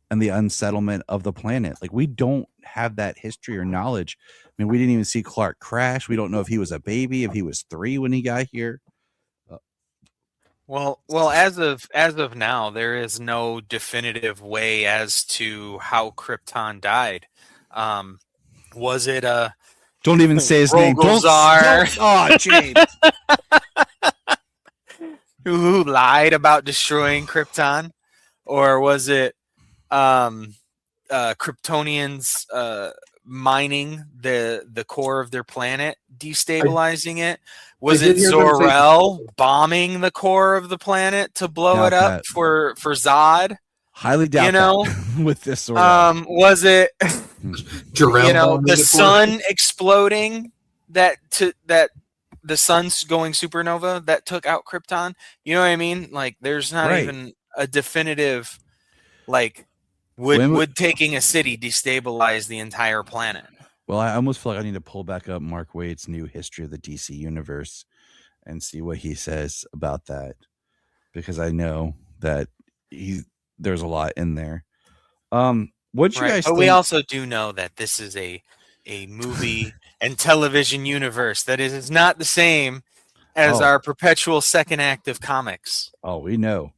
and the unsettlement of the planet. Like, we don't have that history or knowledge. I mean, we didn't even see Clark crash. We don't know if he was a baby, if he was 3 when he got here. Well, as of now, there is no definitive way as to how Krypton died. Was it a? Don't even say his name. Don't. Oh, James. Who lied about destroying Krypton, or was it Kryptonians mining the core of their planet, destabilizing it? Was it Zor-El bombing the core of the planet to blow it up for Zod? Highly doubt that with this sort of. Was it the sun exploding that the sun's going supernova that took out Krypton? You know what I mean? Like, there's not even a definitive, like, would taking a city destabilize the entire planet? Well, I almost feel like I need to pull back up Mark Waid's new History of the DC Universe and see what he says about that, because I know that there's a lot in there. What you guys think? We also do know that this is a movie and television universe that is not the same as our perpetual second act of comics. Oh, we know.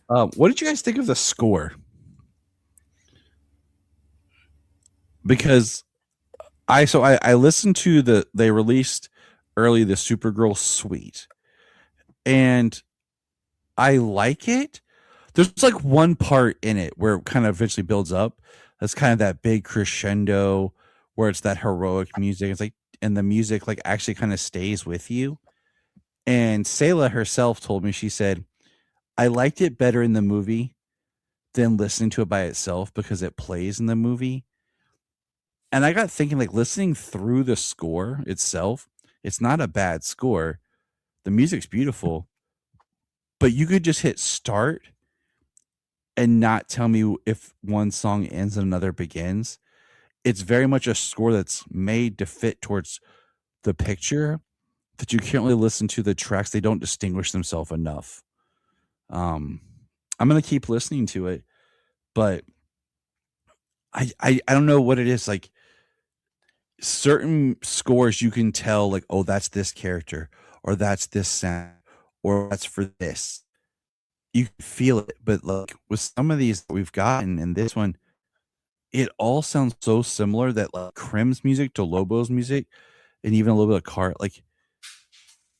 What did you guys think of the score? Because I listened to they released early the Supergirl suite, and I like it. There's like one part in it where it kind of eventually builds up. That's kind of that big crescendo where it's that heroic music. It's like, and the music like actually kind of stays with you. And Sayla herself told me, she said, I liked it better in the movie than listening to it by itself because it plays in the movie. And I got thinking, like, listening through the score itself, it's not a bad score. The music's beautiful, but you could just hit start and not tell me if one song ends and another begins. It's very much a score that's made to fit towards the picture, that you can't really listen to the tracks. They don't distinguish themselves enough. I'm going to keep listening to it, but I don't know what it is. Like, certain scores you can tell, like, oh, that's this character, or that's this sound, or that's for this. You can feel it, but like with some of these that we've gotten in this one, it all sounds so similar that like Krim's music to Lobo's music, and even a little bit of Cart, like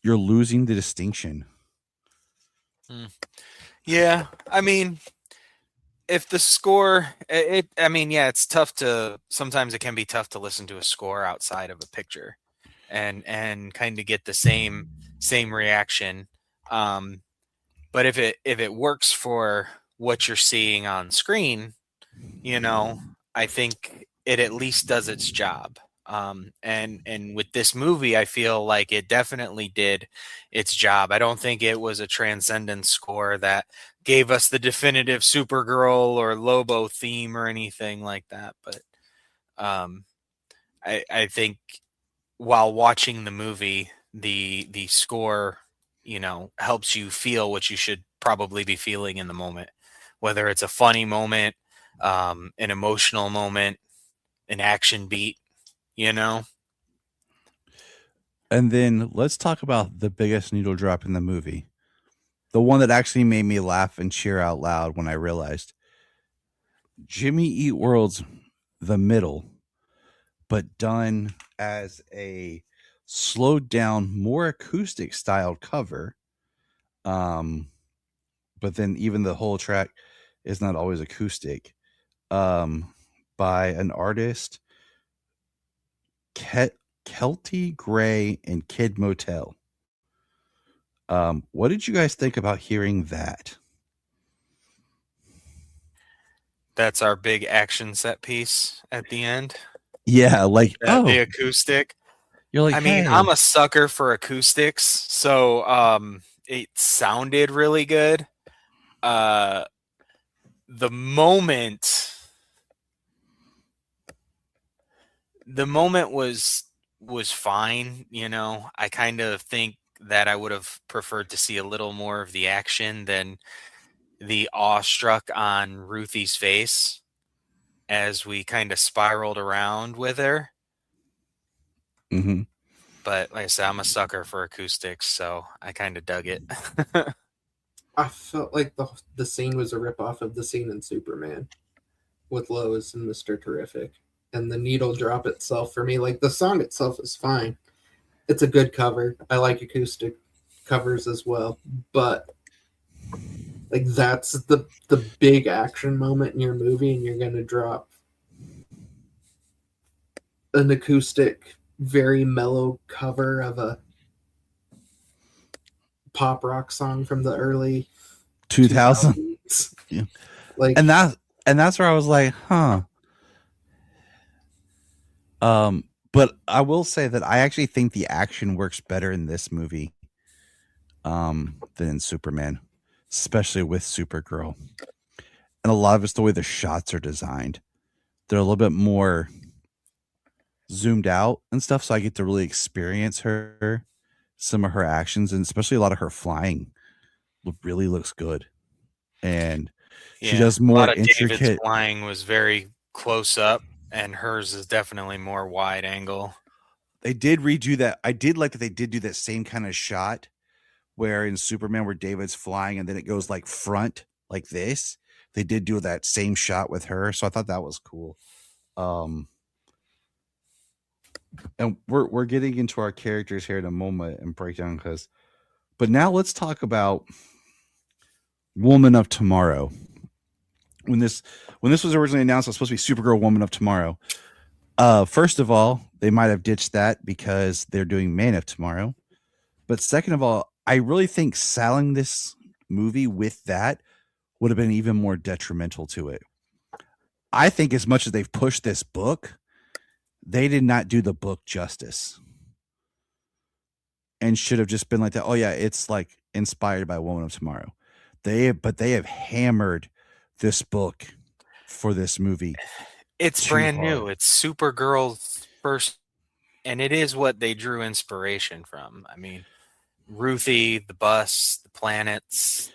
you're losing the distinction. Yeah, I mean, if the score, it's tough to. Sometimes it can be tough to listen to a score outside of a picture, and kind of get the same reaction. But if it works for what you're seeing on screen, I think it at least does its job. And with this movie, I feel like it definitely did its job. I don't think it was a transcendent score that gave us the definitive Supergirl or Lobo theme or anything like that. But I think while watching the movie, the score, helps you feel what you should probably be feeling in the moment, whether it's a funny moment, an emotional moment, an action beat, And then let's talk about the biggest needle drop in the movie. The one that actually made me laugh and cheer out loud when I realized Jimmy Eat World's The Middle, but done as a slowed down, more acoustic styled cover But then even the whole track is not always acoustic. By an artist, Kelty Gray and Kid Motel. What did you guys think about hearing that? That's our big action set piece at the end. Yeah, like The acoustic. You're like, I mean, hey. I'm a sucker for acoustics, so it sounded really good. The moment was fine, you know. I kind of think that I would have preferred to see a little more of the action than the awestruck on Ruthie's face as we kind of spiraled around with her. Mm-hmm. But like I said, I'm a sucker for acoustics, so I kind of dug it. I felt like the scene was a ripoff of the scene in Superman with Lois and Mr. Terrific. And the needle drop itself, for me, like the song itself is fine. It's a good cover. I like acoustic covers as well. But like that's the big action moment in your movie, and you're gonna drop an acoustic, very mellow cover of a pop rock song from the early 2000s. Yeah. Like, and that's where I was like, huh. But I will say that I actually think the action works better in this movie than in Superman, especially with Supergirl. And a lot of it's the way the shots are designed. They're a little bit more zoomed out and stuff, so I get to really experience some of her actions, and especially a lot of her flying really looks good. And she does more a lot of intricate. David's flying was very close up, and hers is definitely more wide angle. They did redo that. I did like that they did do that same kind of shot where in Superman where David's flying and then it goes like front like this. They did do that same shot with her, so I thought that was cool. And we're getting into our characters here in a moment and breakdown but now let's talk about Woman of Tomorrow. When this was originally announced, it was supposed to be Supergirl Woman of Tomorrow. First of all, they might have ditched that because they're doing Man of Tomorrow. But second of all, I really think selling this movie with that would have been even more detrimental to it. I think as much as they've pushed this book, they did not do the book justice. And should have just been like that. Oh yeah, it's like inspired by Woman of Tomorrow. They have hammered this book for this movie. It's brand new. It's Supergirl's first, and it is what they drew inspiration from. I mean, Ruthie, the bus, the planets,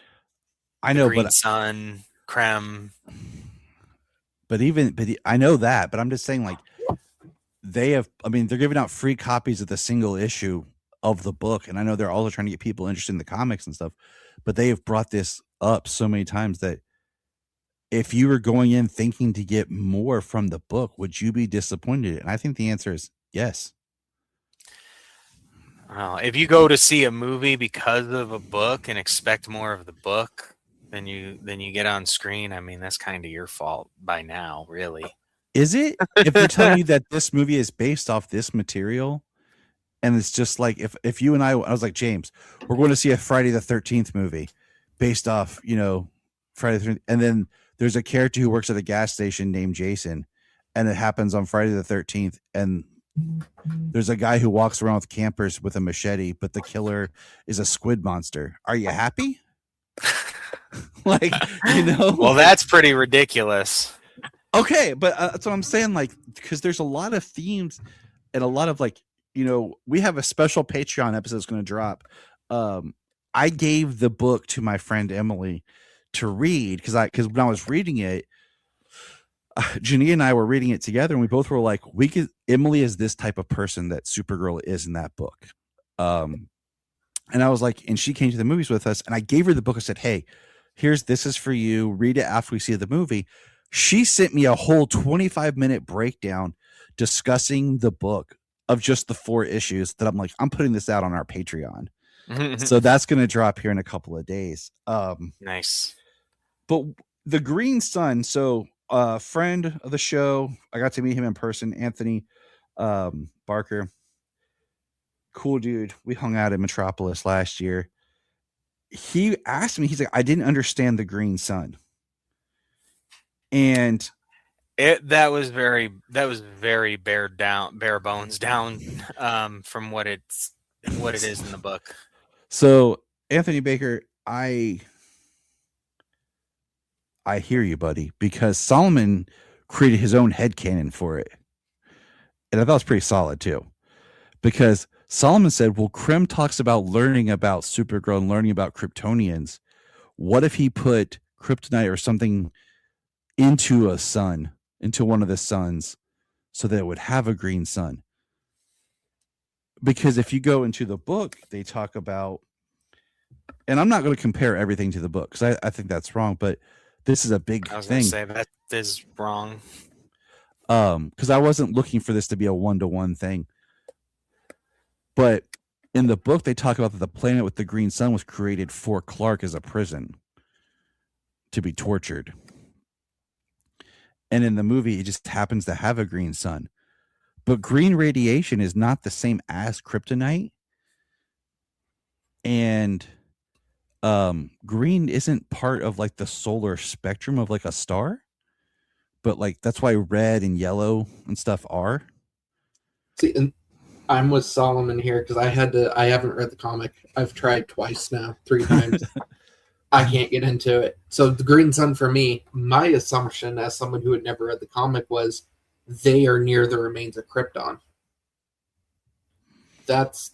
I know, Green but Sun, Krem. But I know that, but I'm just saying, like, they're giving out free copies of the single issue of the book, and I know they're also trying to get people interested in the comics and stuff, but they have brought this up so many times that if you were going in thinking to get more from the book, would you be disappointed? And I think the answer is yes. If you go to see a movie because of a book and expect more of the book than you get on screen, I mean, that's kind of your fault by now, really. Is it? If they're telling you that this movie is based off this material, and it's just like if you and I was like, James, we're going to see a Friday the 13th movie based off, Friday the 13th, and then there's a character who works at a gas station named Jason, and it happens on Friday the 13th, and there's a guy who walks around with campers with a machete, but the killer is a squid monster. Are you happy? Well, that's pretty ridiculous. Okay, but that's what I'm saying, like, because there's a lot of themes and a lot of, like, we have a special Patreon episode that's going to drop. I gave the book to my friend Emily to read because when I was reading it, Janie and I were reading it together, and we both were like, Emily is this type of person that Supergirl is in that book. And I was like, and she came to the movies with us, and I gave her the book. I said, hey, this is for you. Read it after we see the movie. She sent me a whole 25-minute breakdown discussing the book of just the 4 issues that I'm like, I'm putting this out on our Patreon. So that's going to drop here in a couple of days. Nice. But the Green Sun, so a friend of the show, I got to meet him in person, Anthony Barker. Cool dude. We hung out in Metropolis last year. He asked me, he's like, I didn't understand the Green Sun. And that was very bare bones down from what it is in the book. So Anthony Baker, I hear you, buddy, because Solomon created his own headcanon for it. And I thought it was pretty solid too. Because Solomon said, well, Krim talks about learning about Supergirl and learning about Kryptonians. What if he put kryptonite or something into a sun, into one of the suns, so that it would have a green sun? Because if you go into the book, they talk about, and I'm not going to compare everything to the book because I think that's wrong, but this is a big thing. I was going to say that is wrong. Because I wasn't looking for this to be a one-to-one thing. But in the book, they talk about that the planet with the green sun was created for Clark as a prison to be tortured. And in the movie, it just happens to have a green sun. But green radiation is not the same as kryptonite. And green isn't part of like the solar spectrum of like a star. But like that's why red and yellow and stuff are. See, and I'm with Solomon here because I haven't read the comic. I've tried twice now, 3 times. I can't get into it. So the Green Sun for me, my assumption as someone who had never read the comic was they are near the remains of Krypton. That's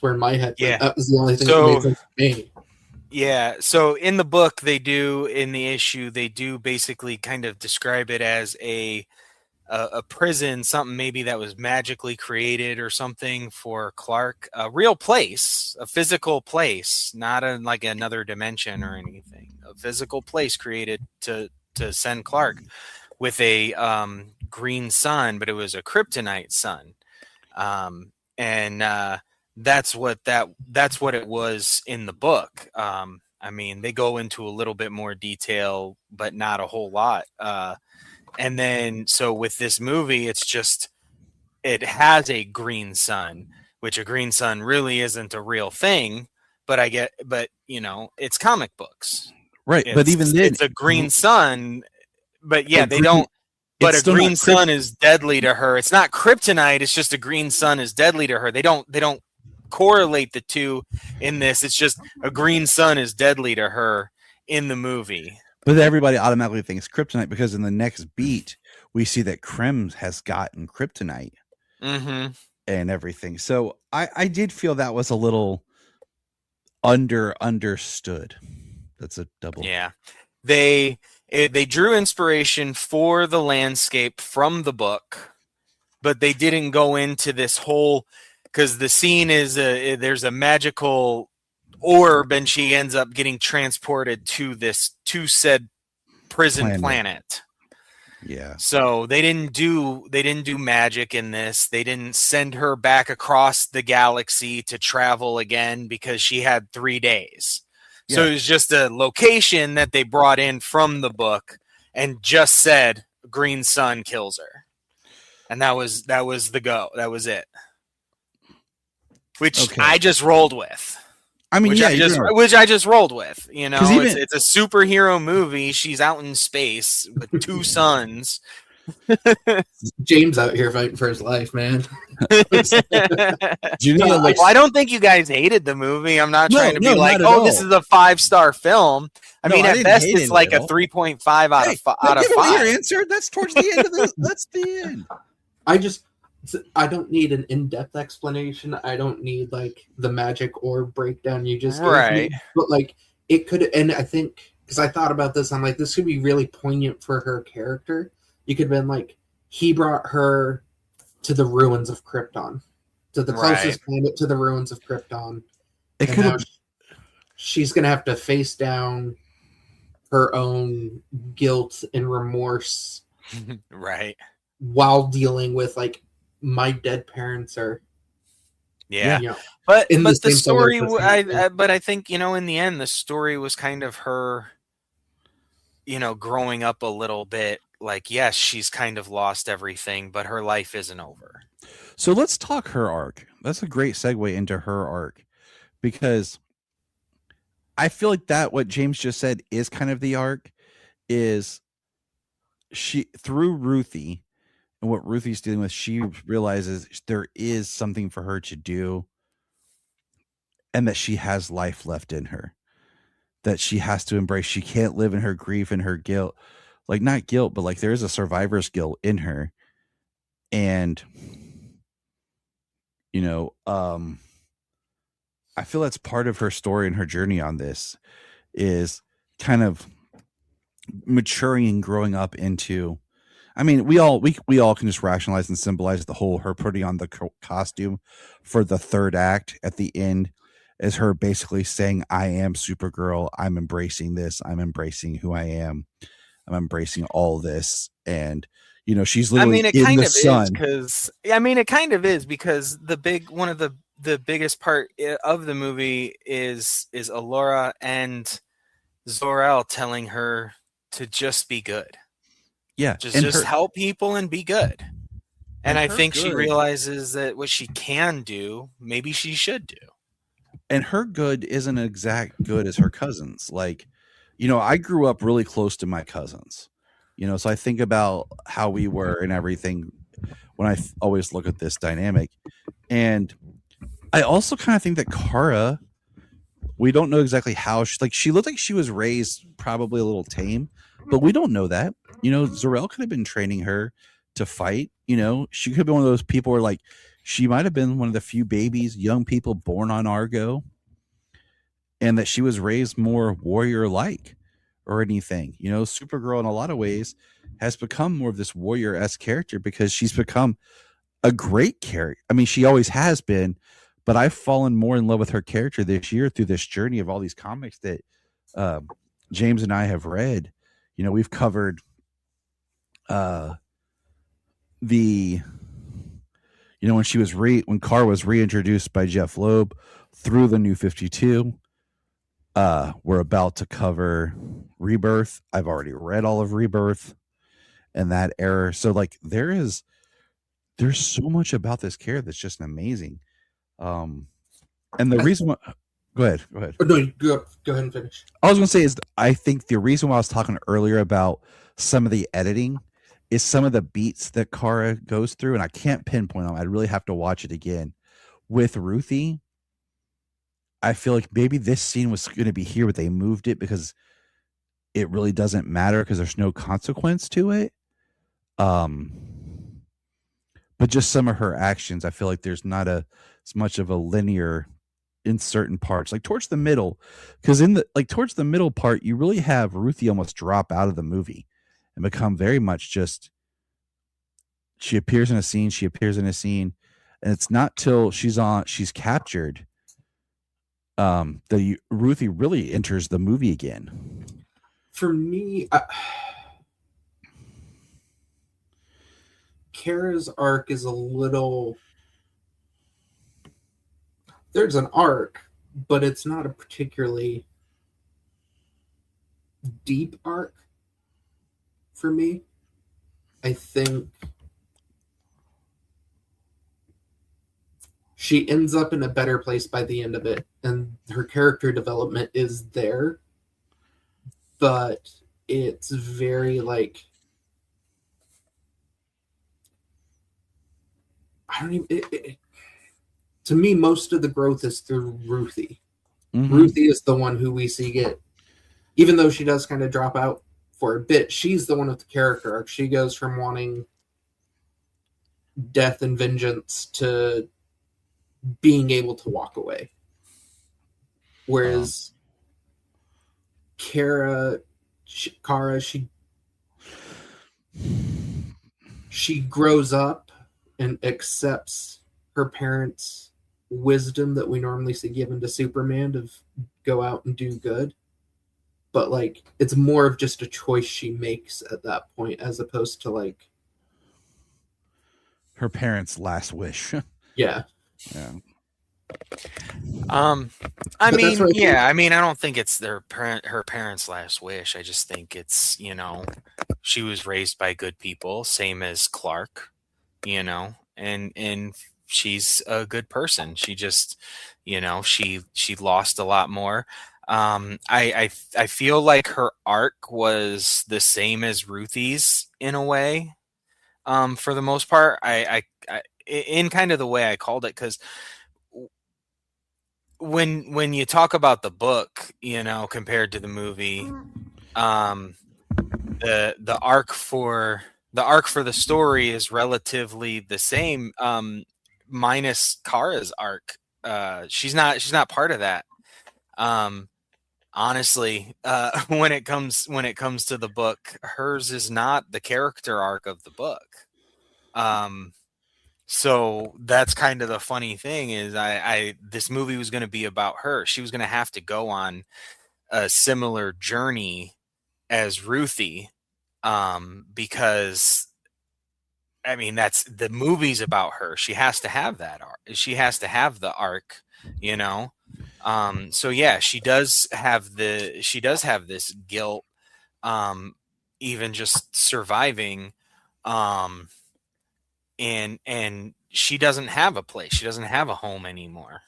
where my head went. Yeah. That was the only thing that made sense to me. Yeah, so in the book, in the issue, they do basically kind of describe it as a prison, something maybe that was magically created or something for Clark, a real place, a physical place, not like another dimension or anything, a physical place created to send Clark with a green sun, but it was a kryptonite sun, and that's what it was in the book. I mean, they go into a little bit more detail, but not a whole lot. And then, so with this movie, it's just, it has a green sun, which a green sun really isn't a real thing, but it's comic books. Right. But even then, it's a green sun, but yeah, but a green sun is deadly to her. It's not kryptonite. It's just a green sun is deadly to her. They don't correlate the two in this. It's just a green sun is deadly to her in the movie. But everybody automatically thinks kryptonite because in the next beat we see that Krim has gotten kryptonite and everything. So I did feel that was a little understood. That's a double. Yeah, they drew inspiration for the landscape from the book, but they didn't go into this whole, because the scene is there's a magical orb and she ends up getting transported to said prison planet. Yeah. So they didn't do magic in this. They didn't send her back across the galaxy to travel again because she had 3 days. Yeah. So it was just a location that they brought in from the book and just said green sun kills her. And that was the go. That was it. Which I just rolled with. I mean, which I just rolled with. You know, it's a superhero movie. She's out in space with 2 suns. James out here fighting for his life, man. I don't think you guys hated the movie. I'm not trying to be like, this is a 5-star film. I mean, at best, it's like a 3.5 out of 5. Your answer. That's towards the end of the. That's the end. I don't need an in-depth explanation. I don't need like the magic orb breakdown you just gave me. But like it could, and I think because I thought about this, I'm like, this could be really poignant for her character. You could have been like, he brought her to the ruins of Krypton, to the closest planet to the ruins of Krypton. She's gonna have to face down her own guilt and remorse, right? While dealing with like, my dead parents are Yeah. You know, But in the the same solar story, system. but I think, you know, in the end, the story was kind of her, you know, growing up a little bit. Like, yes, she's kind of lost everything, but her life isn't over. So let's talk her arc. That's a great segue into her arc, because I feel like that what James just said is kind of the arc. Is she, through Ruthie and what Ruthie's dealing with, she realizes there is something for her to do, and that she has life left in her, that she has to embrace. She can't live in her grief and her guilt. Like, not guilt, but like there is a survivor's guilt in her. And you know, I feel that's part of her story and her journey on this, is kind of maturing and growing up into, I mean, we all can just rationalize and symbolize the whole her putting on the costume for the third act at the end as her basically saying, I am Supergirl, I'm embracing this, I'm embracing who I am, I'm embracing all this. And you know, she's I literally mean, it in kind the of is, sun. because it kind of is, because one of the biggest part of the movie is Alora and Zor-El telling her to just be good. Yeah, Just help people and be good. And I think she good. realizes that what she can do, maybe she should do. And her good isn't exact good as her cousins. Like, you know, I grew up really close to my cousins, you know, so I think about how we were and everything when I always look at this dynamic. And I also kind of think that Kara, we don't know exactly how she looked like she was raised probably a little tame, but we don't know that. You know, Zor-El could have been training her to fight. You know, she could have been one of those people where, like, she might have been one of the few babies, young people born on Argo, and that she was raised more warrior like or anything. You know, Supergirl in a lot of ways has become more of this warrior-esque character because she's become a great character. I mean, she always has been, but I've fallen more in love with her character this year through this journey of all these comics that James and I have read. You know, we've covered the, you know, when Kara was reintroduced by Jeff Loeb through the New 52. We're about to cover Rebirth. I've already read all of Rebirth and that era. So like there's so much about this character that's just amazing. And the reason why, go ahead. Oh, no, go ahead and finish. I was going to say is I think the reason why I was talking earlier about some of the editing is some of the beats that Kara goes through, and I can't pinpoint them. I'd really have to watch it again. With Ruthie, I feel like maybe this scene was going to be here, but they moved it because it really doesn't matter because there's no consequence to it. But just some of her actions, I feel like there's not as much of a linear in certain parts, like towards the middle, because towards the middle part, you really have Ruthie almost drop out of the movie and become very much just, she appears in a scene, and it's not till she's captured the Ruthie really enters the movie again. For me, Kara's arc is a little, there's an arc, but it's not a particularly deep arc for me. I think she ends up in a better place by the end of it, and her character development is there, but it's very like, I don't even, to me, most of the growth is through Ruthie. Mm-hmm. Ruthie is the one who we see get, even though she does kind of drop out for a bit, she's the one with the character arc. She goes from wanting death and vengeance to being able to walk away. Whereas Kara, she grows up and accepts her parents' wisdom that we normally see given to Superman to go out and do good. But like, it's more of just a choice she makes at that point, as opposed to like her parents' last wish. Yeah. Yeah. I But that's mean, what I yeah, I mean, I don't think it's her parents' last wish. I just think it's, she was raised by good people, same as Clark, and she's a good person. She just, she lost a lot more. I feel like her arc was the same as Ruthie's in a way. For the most part, I in kind of the way I called it, because when you talk about the book, compared to the movie, the arc for the story is relatively the same, minus Kara's arc. She's not part of that. Honestly, when it comes to the book, hers is not the character arc of the book. So that's kind of the funny thing is this movie was going to be about her. She was going to have to go on a similar journey as Ruthie, because I mean that's the movie's about her. She has to have that arc. She has to have the arc, you know. So yeah, she does have this guilt, even just surviving, um, and she doesn't have a place. She doesn't have a home anymore.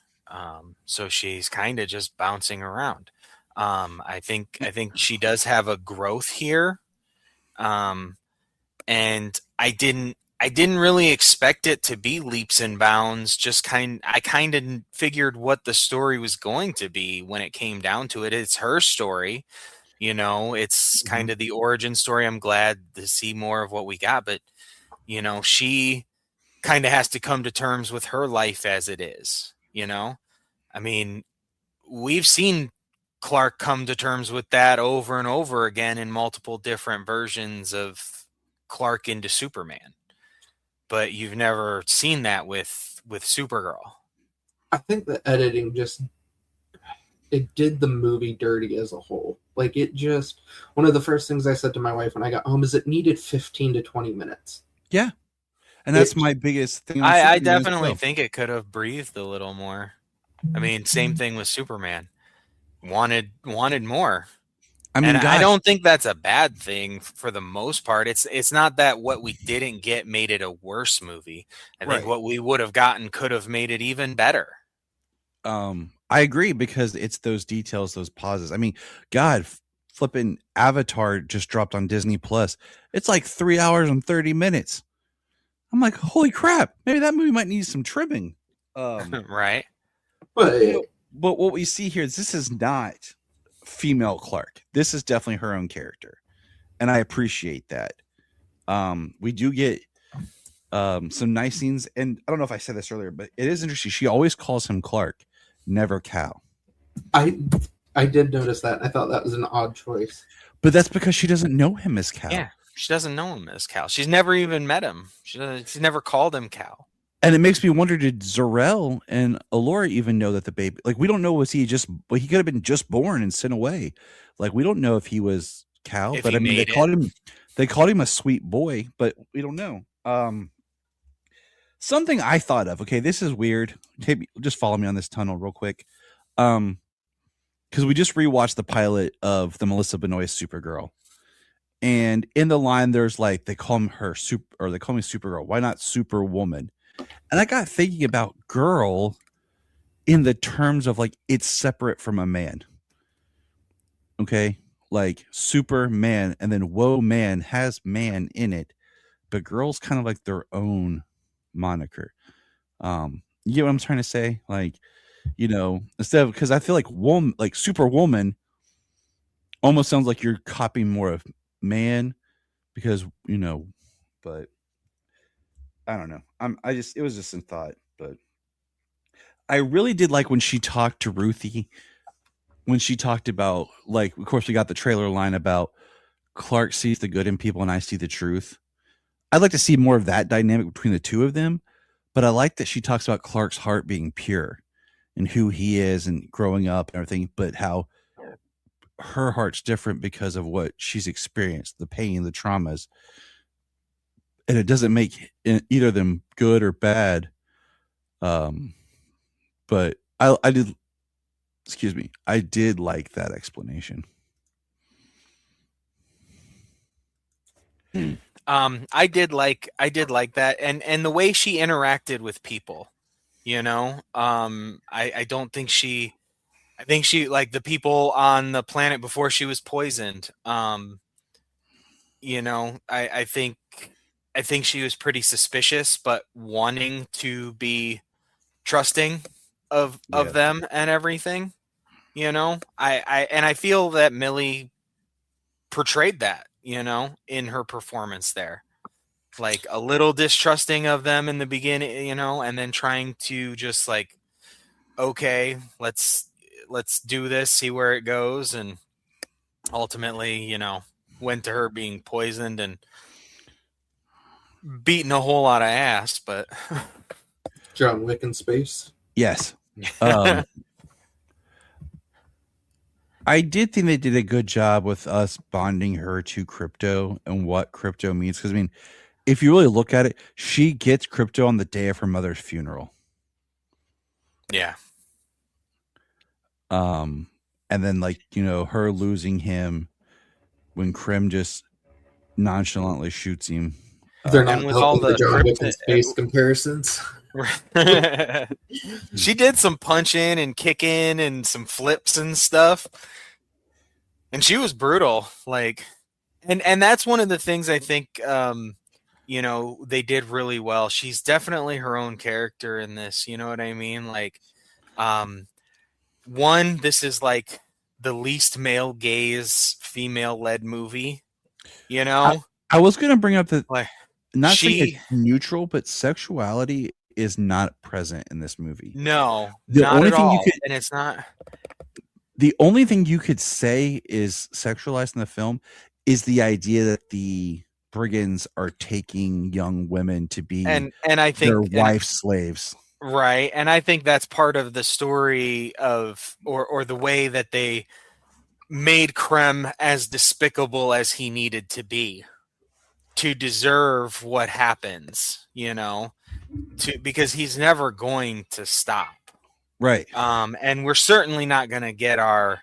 So she's kind of just bouncing around. I think she does have a growth here. And I didn't really expect it to be leaps and bounds. I kind of figured what the story was going to be when it came down to it. It's her story, it's kind of the origin story. I'm glad to see more of what we got, but she kind of has to come to terms with her life as it is. I mean, we've seen Clark come to terms with that over and over again in multiple different versions of Clark into Superman, but you've never seen that with Supergirl. I think the editing it did the movie dirty as a whole. Like one of the first things I said to my wife when I got home is it needed 15 to 20 minutes. Yeah. And that's my biggest thing. I definitely think it could have breathed a little more. I mean, same thing with Superman. Wanted more. I mean, I don't think that's a bad thing for the most part. It's not that what we didn't get made it a worse movie. I think what we would have gotten could have made it even better. I agree, because it's those details, those pauses. I mean, God, flipping Avatar just dropped on Disney Plus. It's like 3 hours and 30 minutes. I'm like, holy crap! Maybe that movie might need some trimming. Right. But what we see here is this is not female Clark. This is definitely her own character, and I appreciate that. We do get some nice scenes, and I don't know if I said this earlier, but it is interesting. She always calls him Clark, never Cal. I did notice that. I thought that was an odd choice, but that's because she doesn't know him as Cal. Yeah, she doesn't know him as Cal. She's never even met him. She's never called him Cal. And it makes me wonder, did Zor-El and Allura even know that the baby, like, we don't know, he could have been just born and sent away. Like, we don't know if he was Cal, but I mean, they called him a sweet boy, but we don't know. Something I thought of, okay, this is weird. Okay, just follow me on this tunnel real quick. Because we just rewatched the pilot of the Melissa Benoist Supergirl. And in the line, there's like, they call me Supergirl. Why not Superwoman? And I got thinking about girl in the terms of like, it's separate from a man. Okay. Like Superman, and then Whoa Man has man in it, but girl's kind of like their own moniker. You get what I'm trying to say? Like, instead of, because I feel like Superwoman almost sounds like you're copying more of man, because but I don't know. It was just in thought, but I really did like when she talked to Ruthie, when she talked about, like, of course we got the trailer line about Clark sees the good in people and I see the truth. I'd like to see more of that dynamic between the two of them, but I like that she talks about Clark's heart being pure and who he is and growing up and everything, but how her heart's different because of what she's experienced, the pain, the traumas. And it doesn't make either of them good or bad. But But I did. Excuse me. I did like that explanation. I did like that, and the way she interacted with people. I don't think she. I think she like the people on the planet before she was poisoned. I think she was pretty suspicious, but wanting to be trusting of them and everything. I feel that Millie portrayed that, in her performance there. Like a little distrusting of them in the beginning, and then trying to just like, okay, let's do this, see where it goes, and ultimately, went to her being poisoned and beating a whole lot of ass, but John Wick in space. Yes. I did think they did a good job with us bonding her to crypto and what crypto means. Because, I mean, if you really look at it, she gets crypto on the day of her mother's funeral. Yeah. And then, like, her losing him when Krim just nonchalantly shoots him. They're not and with all the John Wick in space comparisons. She did some punching and kicking and some flips and stuff, and she was brutal. Like, and that's one of the things I think they did really well. She's definitely her own character in this. You know what I mean? Like, this is like the least male gaze, female led movie. I was gonna bring up that, like, not saying it's neutral, but sexuality is not present in this movie. No, the not only at thing all. you could, and it's not. The only thing you could say is sexualized in the film is the idea that the brigands are taking young women to be and I think their wife slaves. Right, and I think that's part of the story of, or the way that they made Krem as despicable as he needed to be to deserve what happens, because he's never going to stop. Right. And we're certainly not going to get our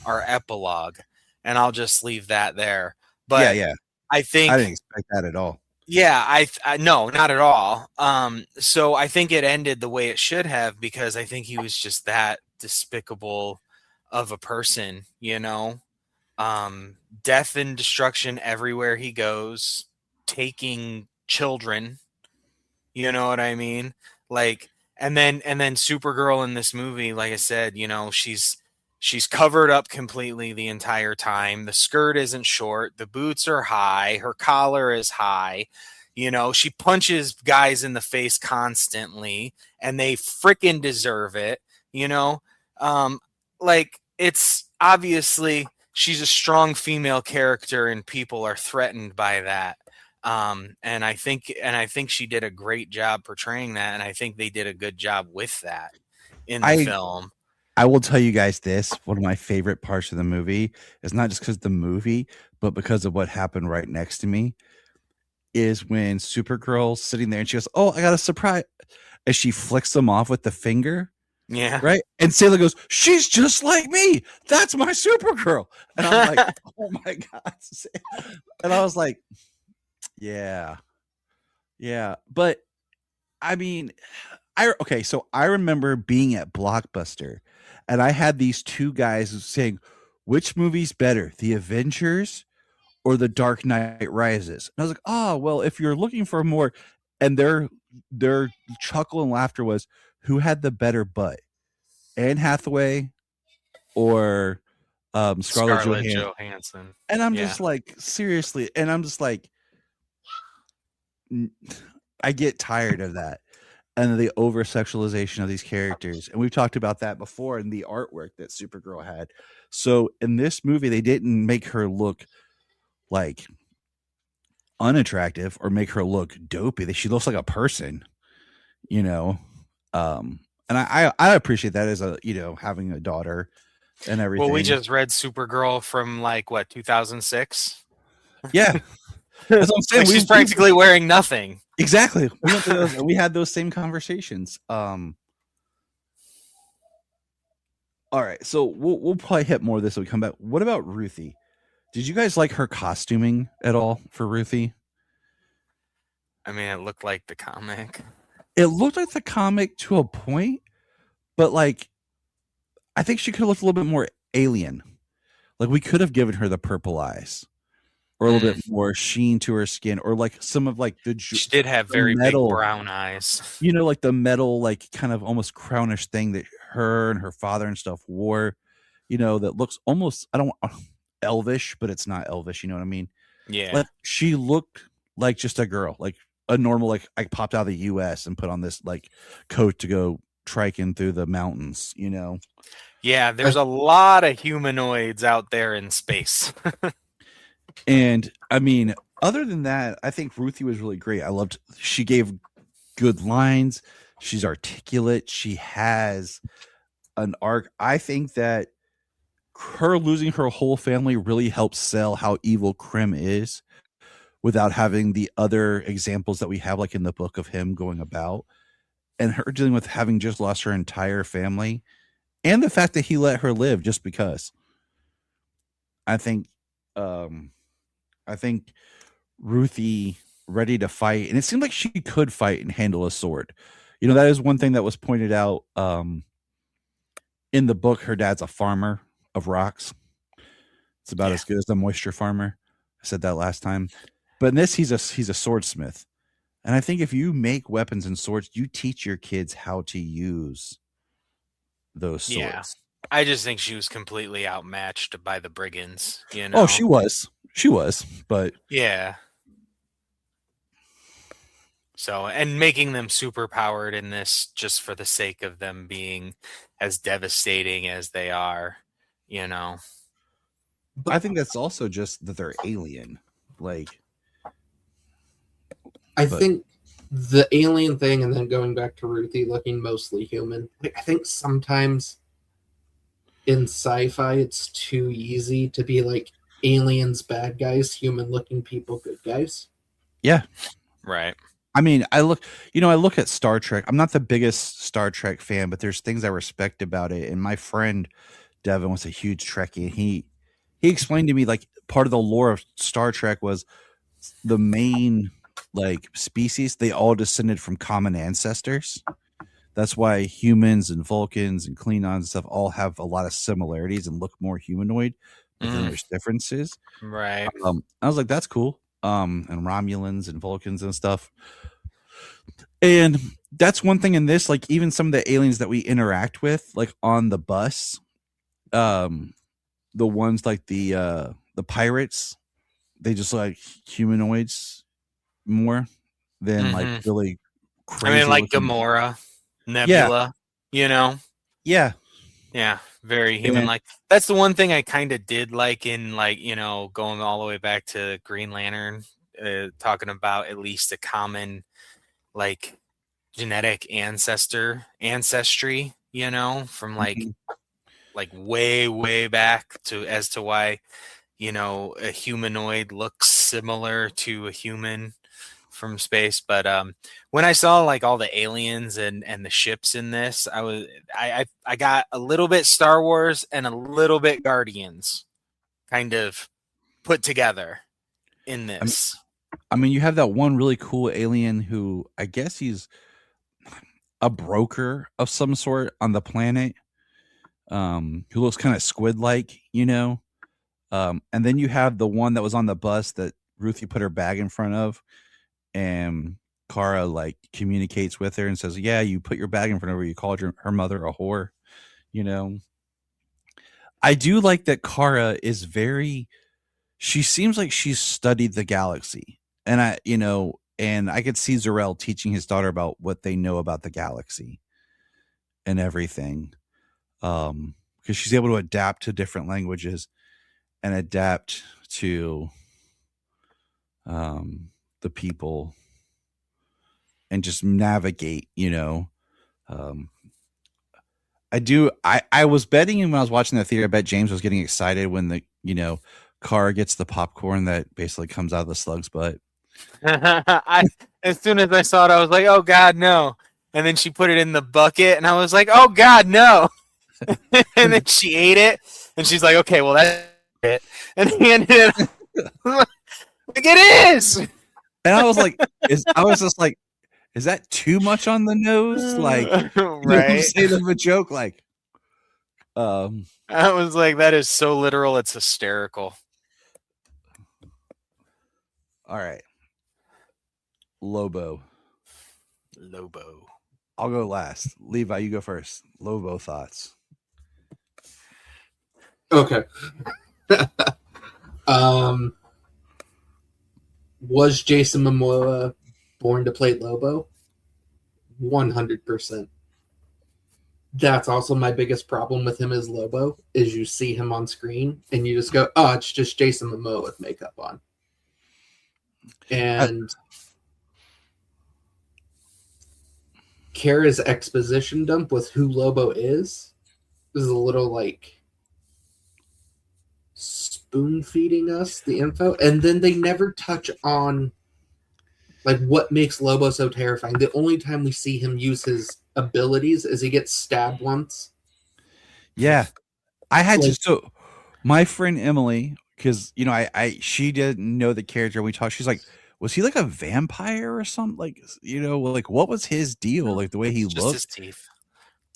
epilogue, and I'll just leave that there. But yeah. I think I didn't expect that at all. Yeah, I no, not at all. So I think it ended the way it should have, because I think he was just that despicable of a person, death and destruction everywhere he goes, taking children, you know what I mean? Like, and then Supergirl in this movie, like I said, she's covered up completely the entire time. The skirt isn't short. The boots are high. Her collar is high. She punches guys in the face constantly, and they freaking deserve it. Like, it's obviously she's a strong female character, and people are threatened by that. And I think she did a great job portraying that, and I think they did a good job with that in the film. I will tell you guys this. One of my favorite parts of the movie is not just because of the movie, but because of what happened right next to me, is when Supergirl's sitting there and she goes, "Oh, I got a surprise." As she flicks them off with the finger. Yeah. Right. And Sailor goes, "She's just like me. That's my Supergirl." And I'm like, "Oh my God." And I was like, yeah. But I mean, so I remember being at Blockbuster, and I had these two guys saying, which movie's better, The Avengers or The Dark Knight Rises? And I was like, oh, well, if you're looking for more, and their chuckle and laughter was, who had the better butt, Anne Hathaway or Scarlett Johansson? And I'm just like, seriously. And I'm just like, I get tired of that. And the over sexualization of these characters. And we've talked about that before in the artwork that Supergirl had. So in this movie, they didn't make her look like unattractive or make her look dopey. She looks like a person, and I appreciate that as having a daughter and everything. Well, we just read Supergirl from 2006. Yeah. That's what I'm saying. She's practically wearing nothing. Exactly. We had those same conversations. All right, so we'll probably hit more of this when we come back. What about Ruthie? Did you guys like her costuming at all for Ruthie? I mean, it looked like the comic. It looked like the comic to a point, but like I think she could have looked a little bit more alien. Like we could have given her the purple eyes, or a little bit more sheen to her skin, or like some of like She did have the very metal, big brown eyes. you know, like the metal, like kind of almost crownish thing that her and her father and stuff wore. You know, that looks almost elvish, but it's not elvish. You know what I mean? Yeah. Like she looked like just a girl, like a normal, like I popped out of the U.S. and put on this like coat to go triking through the mountains. You know? Yeah, there's a lot of humanoids out there in space. And I mean, other than that, I think Ruthie was really great. I loved she gave good lines. She's articulate. She has an arc. I think that her losing her whole family really helps sell how evil Krim is without having the other examples that we have, like in the book, of him going about, and her dealing with having just lost her entire family, and the fact that he let her live just because. I think Ruthie ready to fight, and it seemed like she could fight and handle a sword. You know, that is one thing that was pointed out in the book. Her dad's a farmer of rocks. It's about as good as the moisture farmer. I said that last time. But in this, he's a swordsmith. And I think if you make weapons and swords, you teach your kids how to use those swords. Yeah. I just think she was completely outmatched by the brigands, you know? Oh, she was. But yeah. So, and making them super powered in this just for the sake of them being as devastating as they are, you know? I think that's also just that they're alien. Like, I think the alien thing, and then going back to Ruthie looking mostly human, I think sometimes in sci-fi it's too easy to be like aliens bad guys, human looking people good guys. Yeah. Right. I mean, I look at Star Trek. I'm not the biggest Star Trek fan, but there's things I respect about it. And my friend Devin was a huge Trekkie. And he explained to me like part of the lore of Star Trek was the main like species, they all descended from common ancestors. That's why humans and Vulcans and Klingons and stuff all have a lot of similarities and look more humanoid, but then there's differences. Right. I was like, that's cool. And Romulans and Vulcans and stuff. And that's one thing in this, like even some of the aliens that we interact with, like on the bus, the ones like the pirates, they just like humanoids more than like really crazy. I mean, like Gamora, Nebula, you know? Yeah. Yeah. Very human like. That's the one thing I kind of did like in like, you know, going all the way back to Green Lantern, talking about at least a common like genetic ancestry, you know, from like way back to as to why, you know, a humanoid looks similar to a human from space. But when I saw like all the aliens and the ships in this, I got a little bit Star Wars and a little bit Guardians kind of put together in this. I mean, you have that one really cool alien who I guess he's a broker of some sort on the planet, who looks kind of squid-like, you know. And then you have the one that was on the bus that Ruthie put her bag in front of, and Kara like communicates with her and says, yeah, you put your bag in front of her, you called her mother a whore, you know. I do like that Kara is she seems like she's studied the galaxy, and I could see Zor-El teaching his daughter about what they know about the galaxy and everything, because she's able to adapt to different languages and adapt to the people and just navigate, you know. I was betting when I was watching the theater, I bet James was getting excited when the, you know, car gets the popcorn that basically comes out of the slug's butt. As soon as I saw it, I was like, oh God, no. And then she put it in the bucket and I was like, oh God, no. And then she ate it, and she's like, "Okay, well that's it." And he ended it. Like it is. And I was like, I was just like, is that too much on the nose? Like, right? Saying of a joke, like, I was like, that is so literal, it's hysterical. All right, Lobo. I'll go last. Levi, you go first. Lobo thoughts. Okay. Was Jason Momoa born to play Lobo? 100%. That's also my biggest problem with him as Lobo, is you see him on screen and you just go, oh, it's just Jason Momoa with makeup on. And Kara's exposition dump with who Lobo is a little like spoon feeding us the info, and then they never touch on like what makes Lobo so terrifying. The only time we see him use his abilities is he gets stabbed once. Yeah, I had to. So my friend Emily, because she didn't know the character. We talked. She's like, was he like a vampire or something? Like, like what was his deal? Like the way he Just looked. his teeth.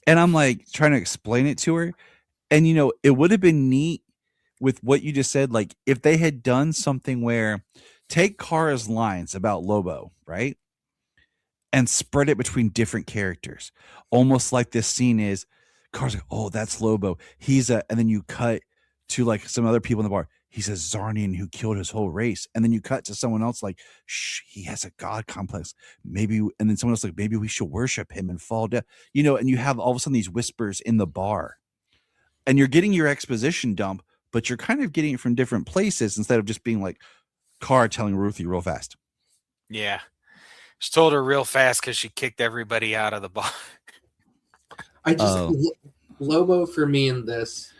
And I'm like trying to explain it to her, and it would have been neat with what you just said. Like if they had done something where take Kara's lines about Lobo, right? And spread it between different characters. Almost like this scene is Kara's like, oh, that's Lobo. And then you cut to like some other people in the bar. He's a Zarnian who killed his whole race. And then you cut to someone else like, he has a god complex. Maybe, and then someone else like, maybe we should worship him and fall down. And you have all of a sudden these whispers in the bar. And you're getting your exposition dump, but you're kind of getting it from different places instead of just being like Kara telling Ruthie real fast. Yeah. She told her real fast because she kicked everybody out of the bar. I just Lobo for me in this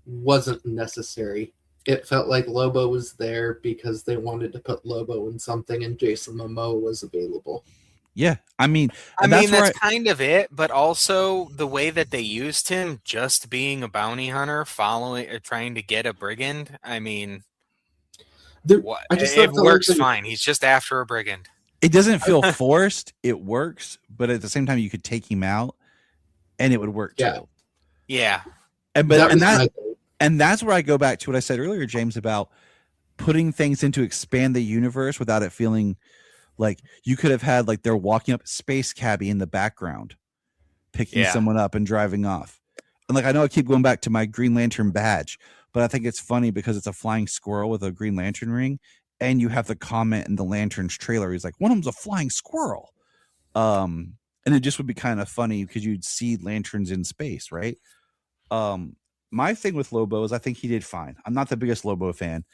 wasn't necessary. It felt like Lobo was there because they wanted to put Lobo in something, and Jason Momoa was available. Yeah, that's kind of it, but also the way that they used him, just being a bounty hunter, following or trying to get a brigand. I mean, it works fine. He's just after a brigand. It doesn't feel forced. It works, but at the same time, you could take him out, and it would work too. Yeah, and that's where I go back to what I said earlier, James, about putting things in to expand the universe without it feeling like you could have had like they're walking up Space Cabbie in the background, picking someone up and driving off. And like I know I keep going back to my Green Lantern badge, but I think it's funny because it's a flying squirrel with a Green Lantern ring. And you have the comment in the Lanterns trailer. He's like, one of them's a flying squirrel. And it just would be kind of funny because you'd see lanterns in space, right? My thing with Lobo is I think he did fine. I'm not the biggest Lobo fan.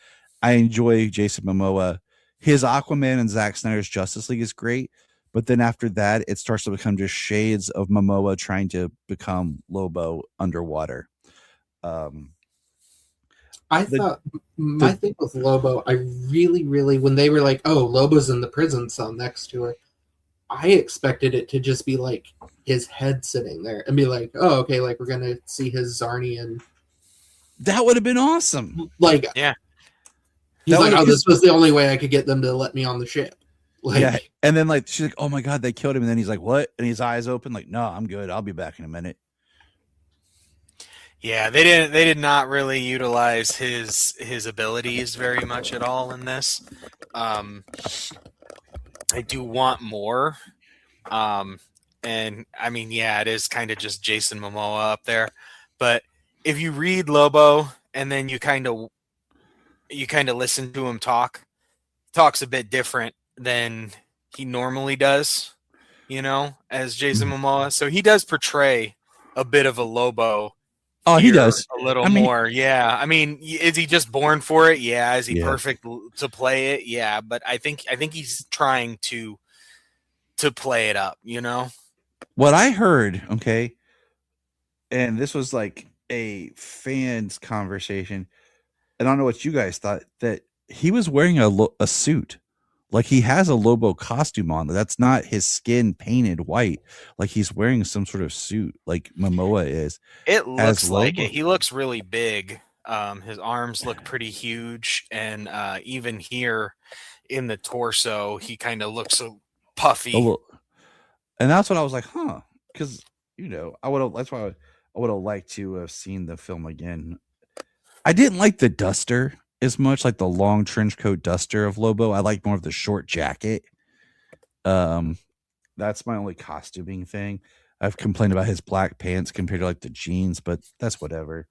I enjoy Jason Momoa. His Aquaman and Zack Snyder's Justice League is great. But then after that, it starts to become just shades of Momoa trying to become Lobo underwater. I thought my thing with Lobo, I really, really, when they were like, oh, Lobo's in the prison cell next to her, I expected it to just be like his head sitting there and be like, oh, okay, like we're going to see his Zarnian. That would have been awesome. Like, yeah. He's like, oh, this was the only way I could get them to let me on the ship. Like, yeah. And then like, she's like, oh my God, they killed him. And then he's like, what? And his eyes open like, no, I'm good. I'll be back in a minute. Yeah, they did not really utilize his abilities very much at all in this. I do want more. And I mean, yeah, it is kind of just Jason Momoa up there. But if you read Lobo and then you kind of listen to him talks a bit different than he normally does, as Jason Momoa. So he does portray a bit of a Lobo. Oh, he does a little more. Yeah. I mean, is he just born for it? Yeah. Is he perfect to play it? Yeah. But I think he's trying to play it up, What I heard, okay, and this was like a fan's conversation, and I don't know what you guys thought, that he was wearing a suit. Like he has a Lobo costume on. That's not his skin painted white. Like he's wearing some sort of suit, like Momoa is. It as looks like Lobo. it. He looks really big. His arms look pretty huge, and even here in the torso, he kind of looks so puffy. Oh, well, and that's what I was like, huh? Because I would have. That's why I would have liked to have seen the film again. I didn't like the duster as much, like the long trench coat duster of Lobo. I like more of the short jacket. That's my only costuming thing. I've complained about his black pants compared to like the jeans, but that's whatever.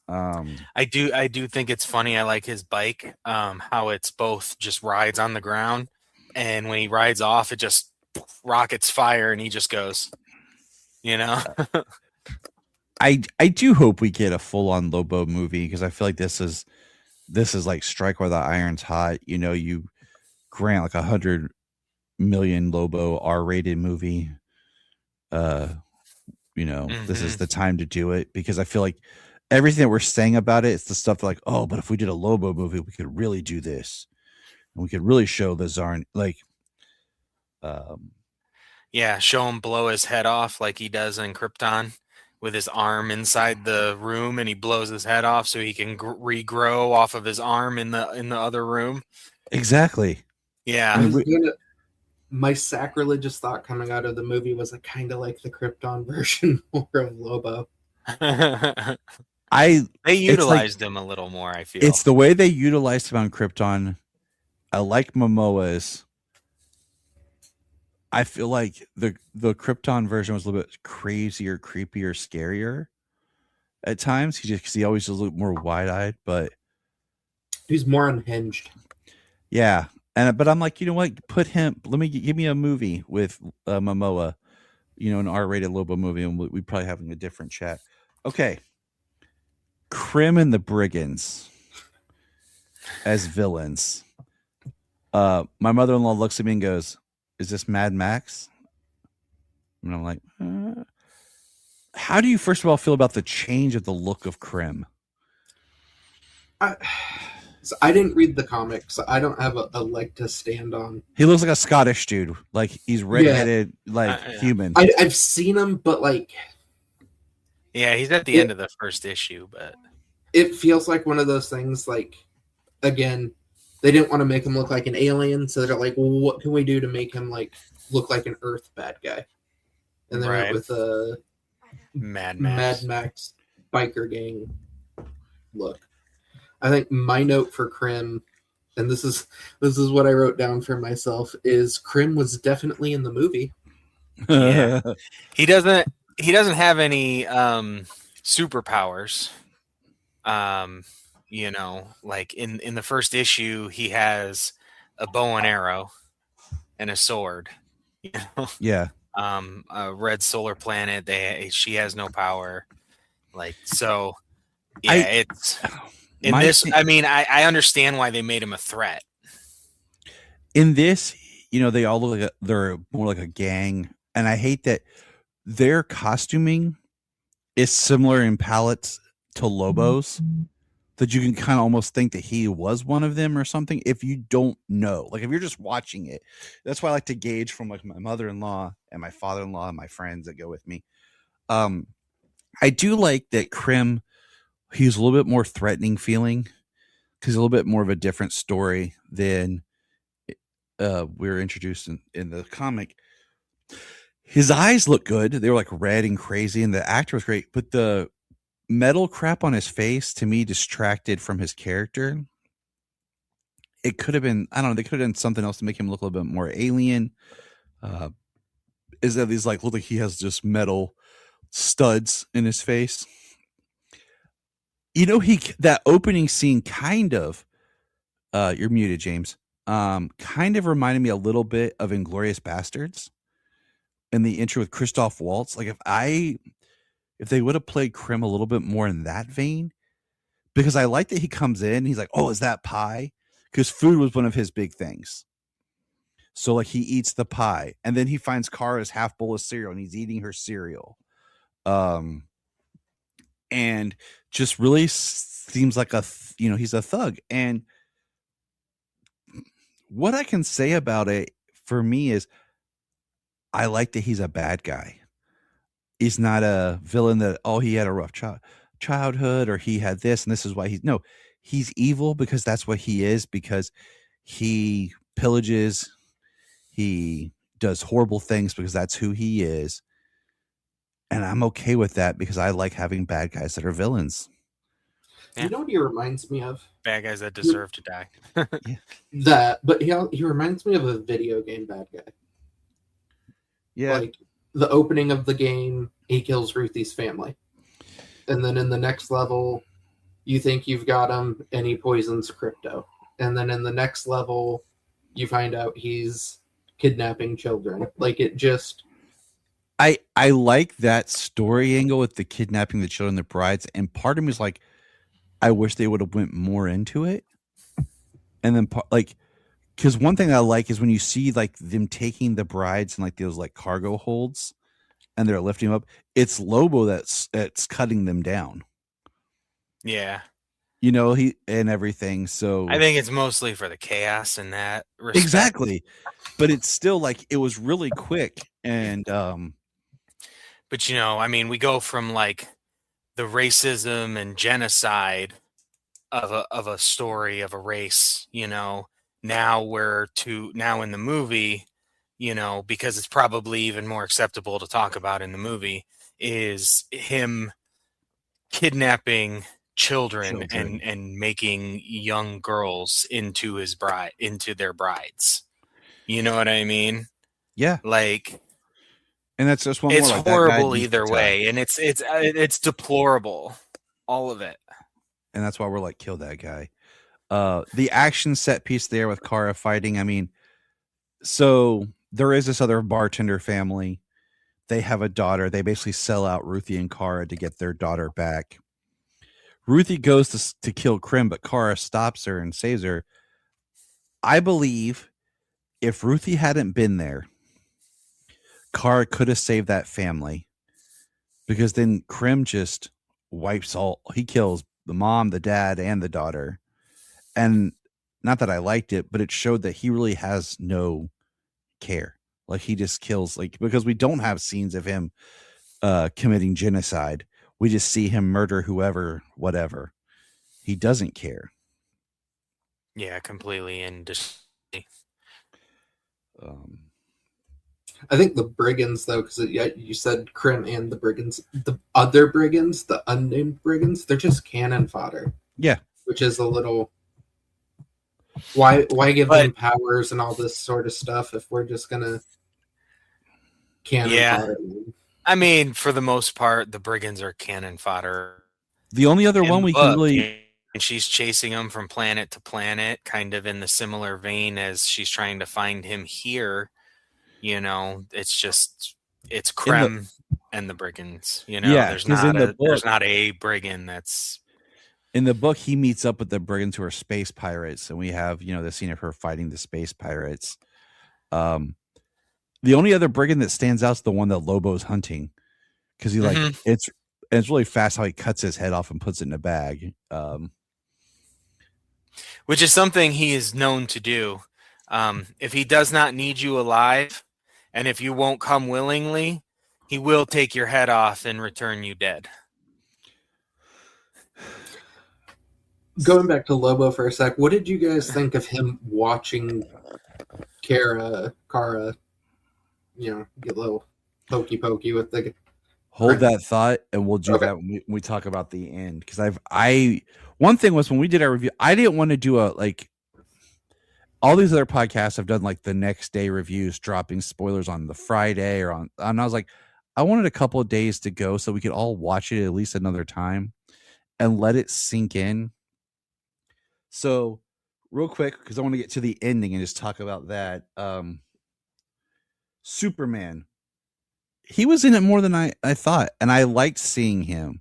I do think it's funny. I like his bike. How it's both just rides on the ground, and when he rides off, it just rockets fire, and he just goes. I do hope we get a full on Lobo movie because I feel like this is like strike while the iron's hot. You grant like 100 million Lobo R-rated movie. This is the time to do it because I feel like everything that we're saying about it, it's the stuff like, oh, but if we did a Lobo movie, we could really do this, and we could really show the Zarn show him blow his head off like he does in Krypton with his arm inside the room, and he blows his head off so he can regrow off of his arm in the other room. Exactly. Yeah. My sacrilegious thought coming out of the movie was I kind of like the Krypton version more of Lobo. They utilized him a little more, I feel. It's the way they utilized him on Krypton. I like Momoa's. I feel like the Krypton version was a little bit crazier, creepier, scarier at times. He always was a little more wide-eyed, but he's more unhinged. Yeah, but I'm like, you know what? Give me a movie with Momoa, an R-rated Lobo movie, and we probably having a different chat. Okay, Krim and the Brigands as villains. My mother-in-law looks at me and goes, "Is this Mad Max?" And I'm like, how do you first of all feel about the change of the look of Krim? I didn't read the comics. So I don't have a leg to stand on. He looks like a Scottish dude. Like he's redheaded, human. I've seen him, but he's at the end of the first issue, but it feels like one of those things. Like, again, they didn't want to make him look like an alien, so they're like, well, what can we do to make him look like an Earth bad guy? And they went with a Mad Max biker gang look. I think my note for Krim, and this is what I wrote down for myself, is Krim was definitely in the movie. Yeah. He doesn't have any superpowers. Like in the first issue, he has a bow and arrow and a sword. Yeah. A red solar planet. She has no power. I understand why they made him a threat. In this, they all look like they're more like a gang, and I hate that their costuming is similar in palettes to Lobo's. That you can kind of almost think that he was one of them or something if you don't know. Like if you're just watching it. That's why I like to gauge from like my mother-in-law and my father-in-law and my friends that go with me. I do like that Krim, he's a little bit more threatening feeling because a little bit more of a different story than we're introduced in the comic. His eyes look good. They were like red and crazy, and the actor was great, but the metal crap on his face to me distracted from his character. It could have been, I don't know, they could have done something else to make him look a little bit more alien. Is that these look like he has just metal studs in his face. That opening scene kind of you're muted, James. Kind of reminded me a little bit of Inglourious Bastards in the intro with Christoph Waltz. Like if they would have played Krim a little bit more in that vein, because I like that he comes in, he's like, oh, is that pie? Because food was one of his big things. So he eats the pie, and then he finds Kara's half bowl of cereal, and he's eating her cereal. And just really seems like he's a thug. And what I can say about it for me is I like that he's a bad guy. He's not a villain that, oh, he had a rough childhood or he had this and this is why he's evil because that's what he is, because he pillages, he does horrible things because that's who he is. And I'm okay with that because I like having bad guys that are villains. Yeah. You know what he reminds me of? Bad guys that deserve to die. But he reminds me of a video game bad guy. Yeah. Like the opening of the game, he kills Ruthie's family. And then in the next level, you think you've got him and he poisons Crypto. And then in the next level, you find out he's kidnapping children. Like it just... I like that story angle with the kidnapping the children, the brides, and part of me is like, I wish they would have went more into it. And then because one thing I like is when you see like them taking the brides and like those like cargo holds, and they're lifting them up. It's Lobo that's cutting them down. Yeah, he and everything. So I think it's mostly for the chaos in that respect. Exactly, but it's still like it was really quick and. But I mean, we go from like the racism and genocide of a story of a race, now now in the movie, because it's probably even more acceptable to talk about in the movie, is him kidnapping children. And making young girls into their brides. You know what I mean? Yeah. Like, and that's just one it's more. Like, horrible either way, and it's deplorable, all of it. And that's why we're like, kill that guy. The action set piece there with Kara fighting. I mean, so there is this other bartender family. They have a daughter. They basically sell out Ruthie and Kara to get their daughter back. Ruthie goes to kill Krim, but Kara stops her and saves her. I believe if Ruthie hadn't been there, Kara could have saved that family, because then Krim just wipes he kills the mom, the dad, and the daughter. And not that I liked it, but it showed that he really has no care. Like he just kills, because we don't have scenes of him committing genocide. We just see him murder whoever, whatever. He doesn't care. Yeah, completely. And just I think the brigands, though, because you said Krim and the brigands, the other brigands, the unnamed brigands, they're just cannon fodder. Yeah, which is a little. Why give them powers and all this sort of stuff if we're just gonna cannon fodder them? I mean, for the most part, the brigands are cannon fodder. The only other one we can really. And she's chasing him from planet to planet, kind of in the similar vein as she's trying to find him here. It's Krem and the brigands. There's not a brigand that's. In the book, he meets up with the brigands who are space pirates, and we have the scene of her fighting the space pirates. The only other brigand that stands out is the one that Lobo's hunting, because he it's really fast how he cuts his head off and puts it in a bag. Which is something he is known to do. If he does not need you alive, and if you won't come willingly, he will take your head off and return you dead. Going back to Lobo for a sec, what did you guys think of him watching Kara, get a little pokey with the... Hold that thought, and we'll do that when we talk about the end. Because one thing was when we did our review, I didn't want to do all these other podcasts have done the next day reviews, dropping spoilers on the Friday and I was like, I wanted a couple of days to go so we could all watch it at least another time and let it sink in. So real quick, because I want to get to the ending and just talk about that. Superman. He was in it more than I thought, and I liked seeing him.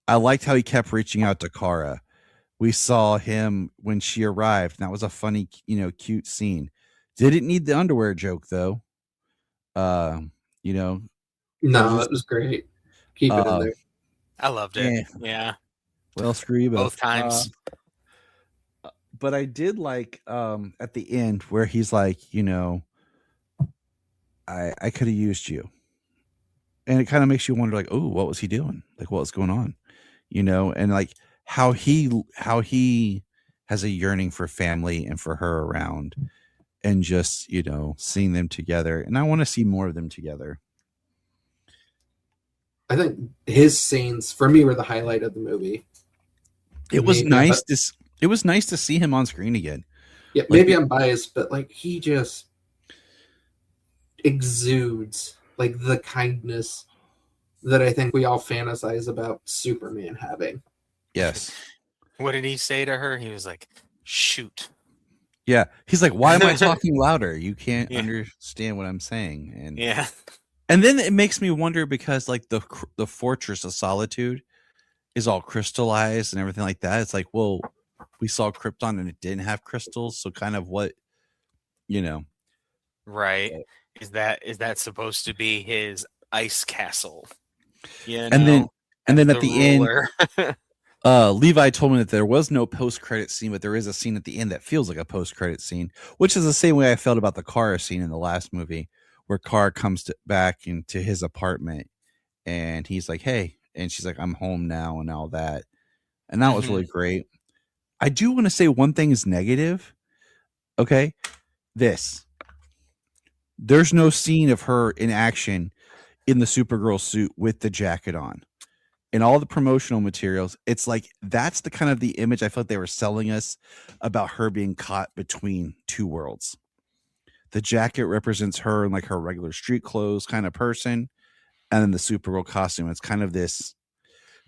I liked how he kept reaching out to Kara. We saw him when she arrived, and that was a funny, cute scene. Didn't need the underwear joke, though. No, it was great. Keep it in there. I loved it. Yeah. Well, screw you both times. but I did like at the end where he's like, you know, I could have used you. And it kind of makes you wonder like, oh, what was he doing? Like what was going on? You know, and like how he has a yearning for family and for her around and just, you know, seeing them together. And I want to see more of them together. I think his scenes for me were the highlight of the movie. It was Maybe nice it was nice to see him on screen again. Yeah, maybe I'm biased, but like he just exudes like the kindness that I think we all fantasize about Superman having. Yes. What did he say to her? He was like, "Shoot." Yeah. He's like, why am I talking louder? You can't Yeah. understand what I'm saying. And Yeah. And then it makes me wonder because like the Fortress of Solitude is all crystallized and everything like that. It's like, well, we saw Krypton and it didn't have crystals, so kind of what, you know. Right. Is that supposed to be his ice castle? You know, and then at the ruler. end Levi told me that there was no post-credit scene, but there is a scene at the end that feels like a post-credit scene, which is the same way I felt about the Kara scene in the last movie, where Kara comes back into his apartment and he's like, hey, and she's like, I'm home now and all that. And that was really great. I do want to say one thing is negative. Okay. There's no scene of her in action in the Supergirl suit with the jacket on. In all the promotional materials, it's like that's the kind of the image I felt they were selling us about her being caught between two worlds. The jacket represents her in like her regular street clothes kind of person, and then the Supergirl costume, it's kind of this,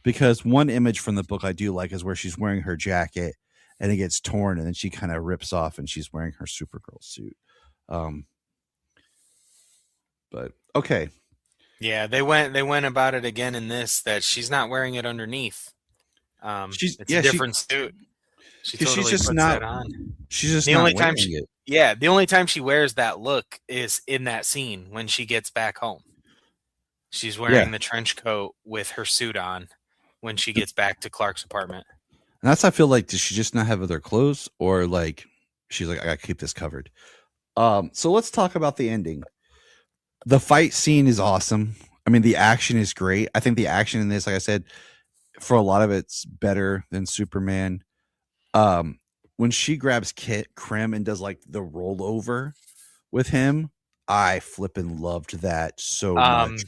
because one image from the book I do like is where she's wearing her jacket and it gets torn and then she kind of rips off and she's wearing her Supergirl suit. But okay. Yeah, they went about it again in this that she's not wearing it underneath. It's a different suit. She totally she's just puts not that on. She's just The not only wearing time it. Yeah, the only time she wears that look is in that scene when she gets back home. She's wearing the trench coat with her suit on when she gets back to Clark's apartment. And that's, I feel like, does she just not have other clothes, or like she's like, I gotta keep this covered? So let's talk about the ending. The fight scene is awesome. I mean, the action is great. I think the action in this, like I said, for a lot of it's better than Superman. When she grabs Krim and does like the rollover with him, I flippin' loved that so much.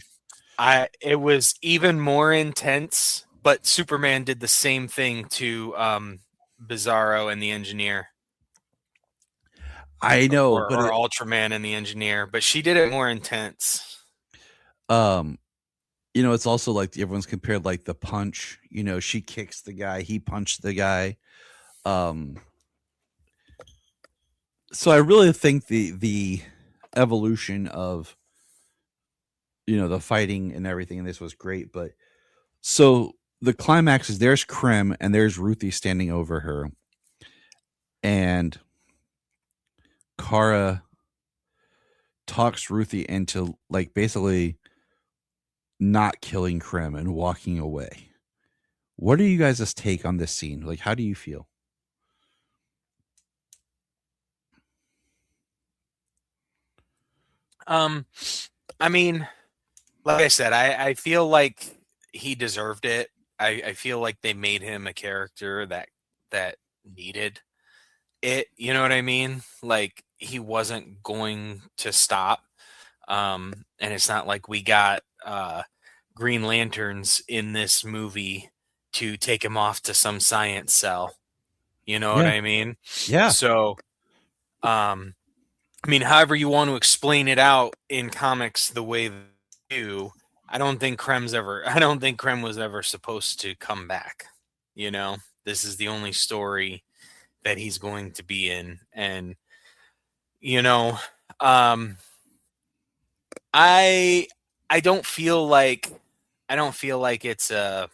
It was even more intense, but Superman did the same thing to Bizarro and the Engineer. I know, or Ultraman and the Engineer, but she did it more intense. You know, it's also like everyone's compared like the punch. You know, she kicks the guy, he punched the guy. So I really think the evolution of, you know, the fighting and everything in this was great. But so the climax is there's Krim and there's Ruthie standing over her, and Kara talks Ruthie into like basically not killing Krim and walking away. What are you guys' take on this scene? Like, how do you feel? I mean, like I said, I feel like he deserved it. I feel like they made him a character that needed it. You know what I mean? Like he wasn't going to stop. And it's not like we got Green Lanterns in this movie to take him off to some science cell. You know what I mean? Yeah. So, I mean, however you want to explain it out in comics the way they do, I don't think Krem was ever supposed to come back. You know, this is the only story that he's going to be in. And, you know, I don't feel like it's a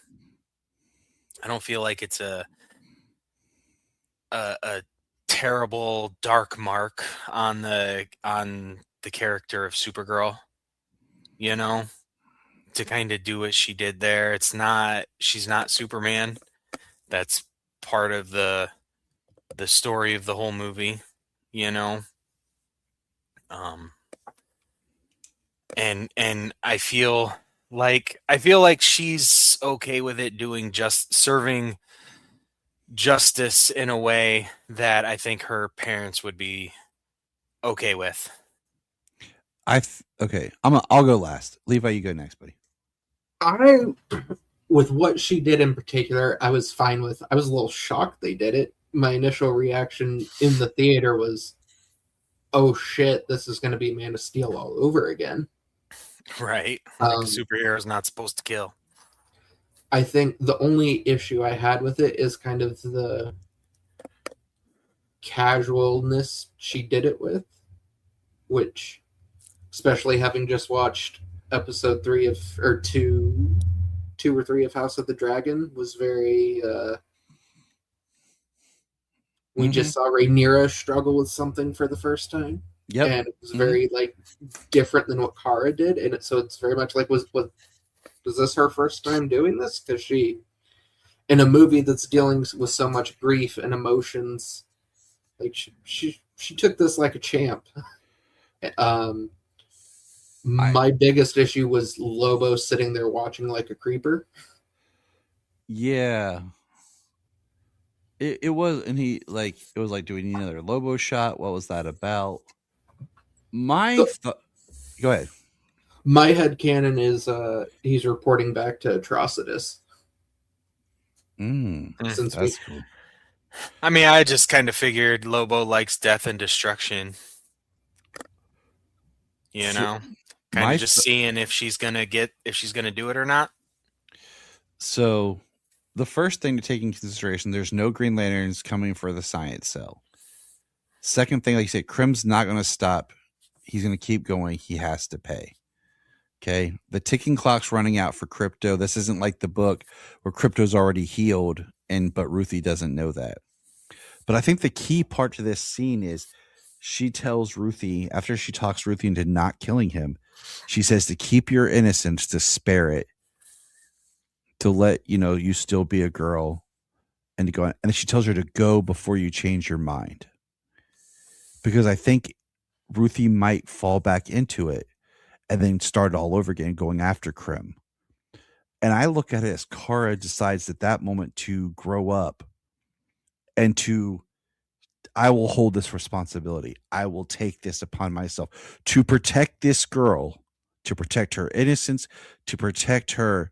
terrible dark mark on the character of Supergirl, you know, to kind of do what she did there. She's not Superman. That's part of the the story of the whole movie, you know. And I feel like she's okay with it doing just serving justice in a way that I think her parents would be okay with. Okay. I'll go last. Levi, you go next, buddy. With what she did in particular, I was fine with. I was a little shocked they did it. My initial reaction in the theater was, "Oh shit, this is going to be Man of Steel all over again." Right. Like a superhero is not supposed to kill. I think the only issue I had with it is kind of the casualness she did it with, which, especially having just watched episode 3 of, or 2 or 3 of House of the Dragon, was very, we just saw Rhaenyra struggle with something for the first time. Yep. And it was very, like, different than what Kara did. And so it's very much like, was this her first time doing this? Because she, in a movie that's dealing with so much grief and emotions, like, she took this like a champ. My biggest issue was Lobo sitting there watching like a creeper. Yeah. It was, and it was like, do we need another Lobo shot? What was that about? Go ahead. My headcanon is he's reporting back to Atrocitus. That's cool. I mean, I just kind of figured Lobo likes death and destruction. You know? Kind of just seeing if she's gonna do it or not. So the first thing to take into consideration, there's no Green Lanterns coming for the science cell. Second thing, like you said, Krim's not going to stop. He's going to keep going. He has to pay. Okay. The ticking clock's running out for Crypto. This isn't like the book where Crypto's already healed, but Ruthie doesn't know that. But I think the key part to this scene is she tells Ruthie, after she talks Ruthie into not killing him, she says to keep your innocence, to spare it, to let you still be a girl, and to go. And then she tells her to go before you change your mind, because I think Ruthie might fall back into it and then start all over again, going after Krim. And I look at it as Kara decides at that moment to grow up and I will hold this responsibility. I will take this upon myself to protect this girl, to protect her innocence, to protect her.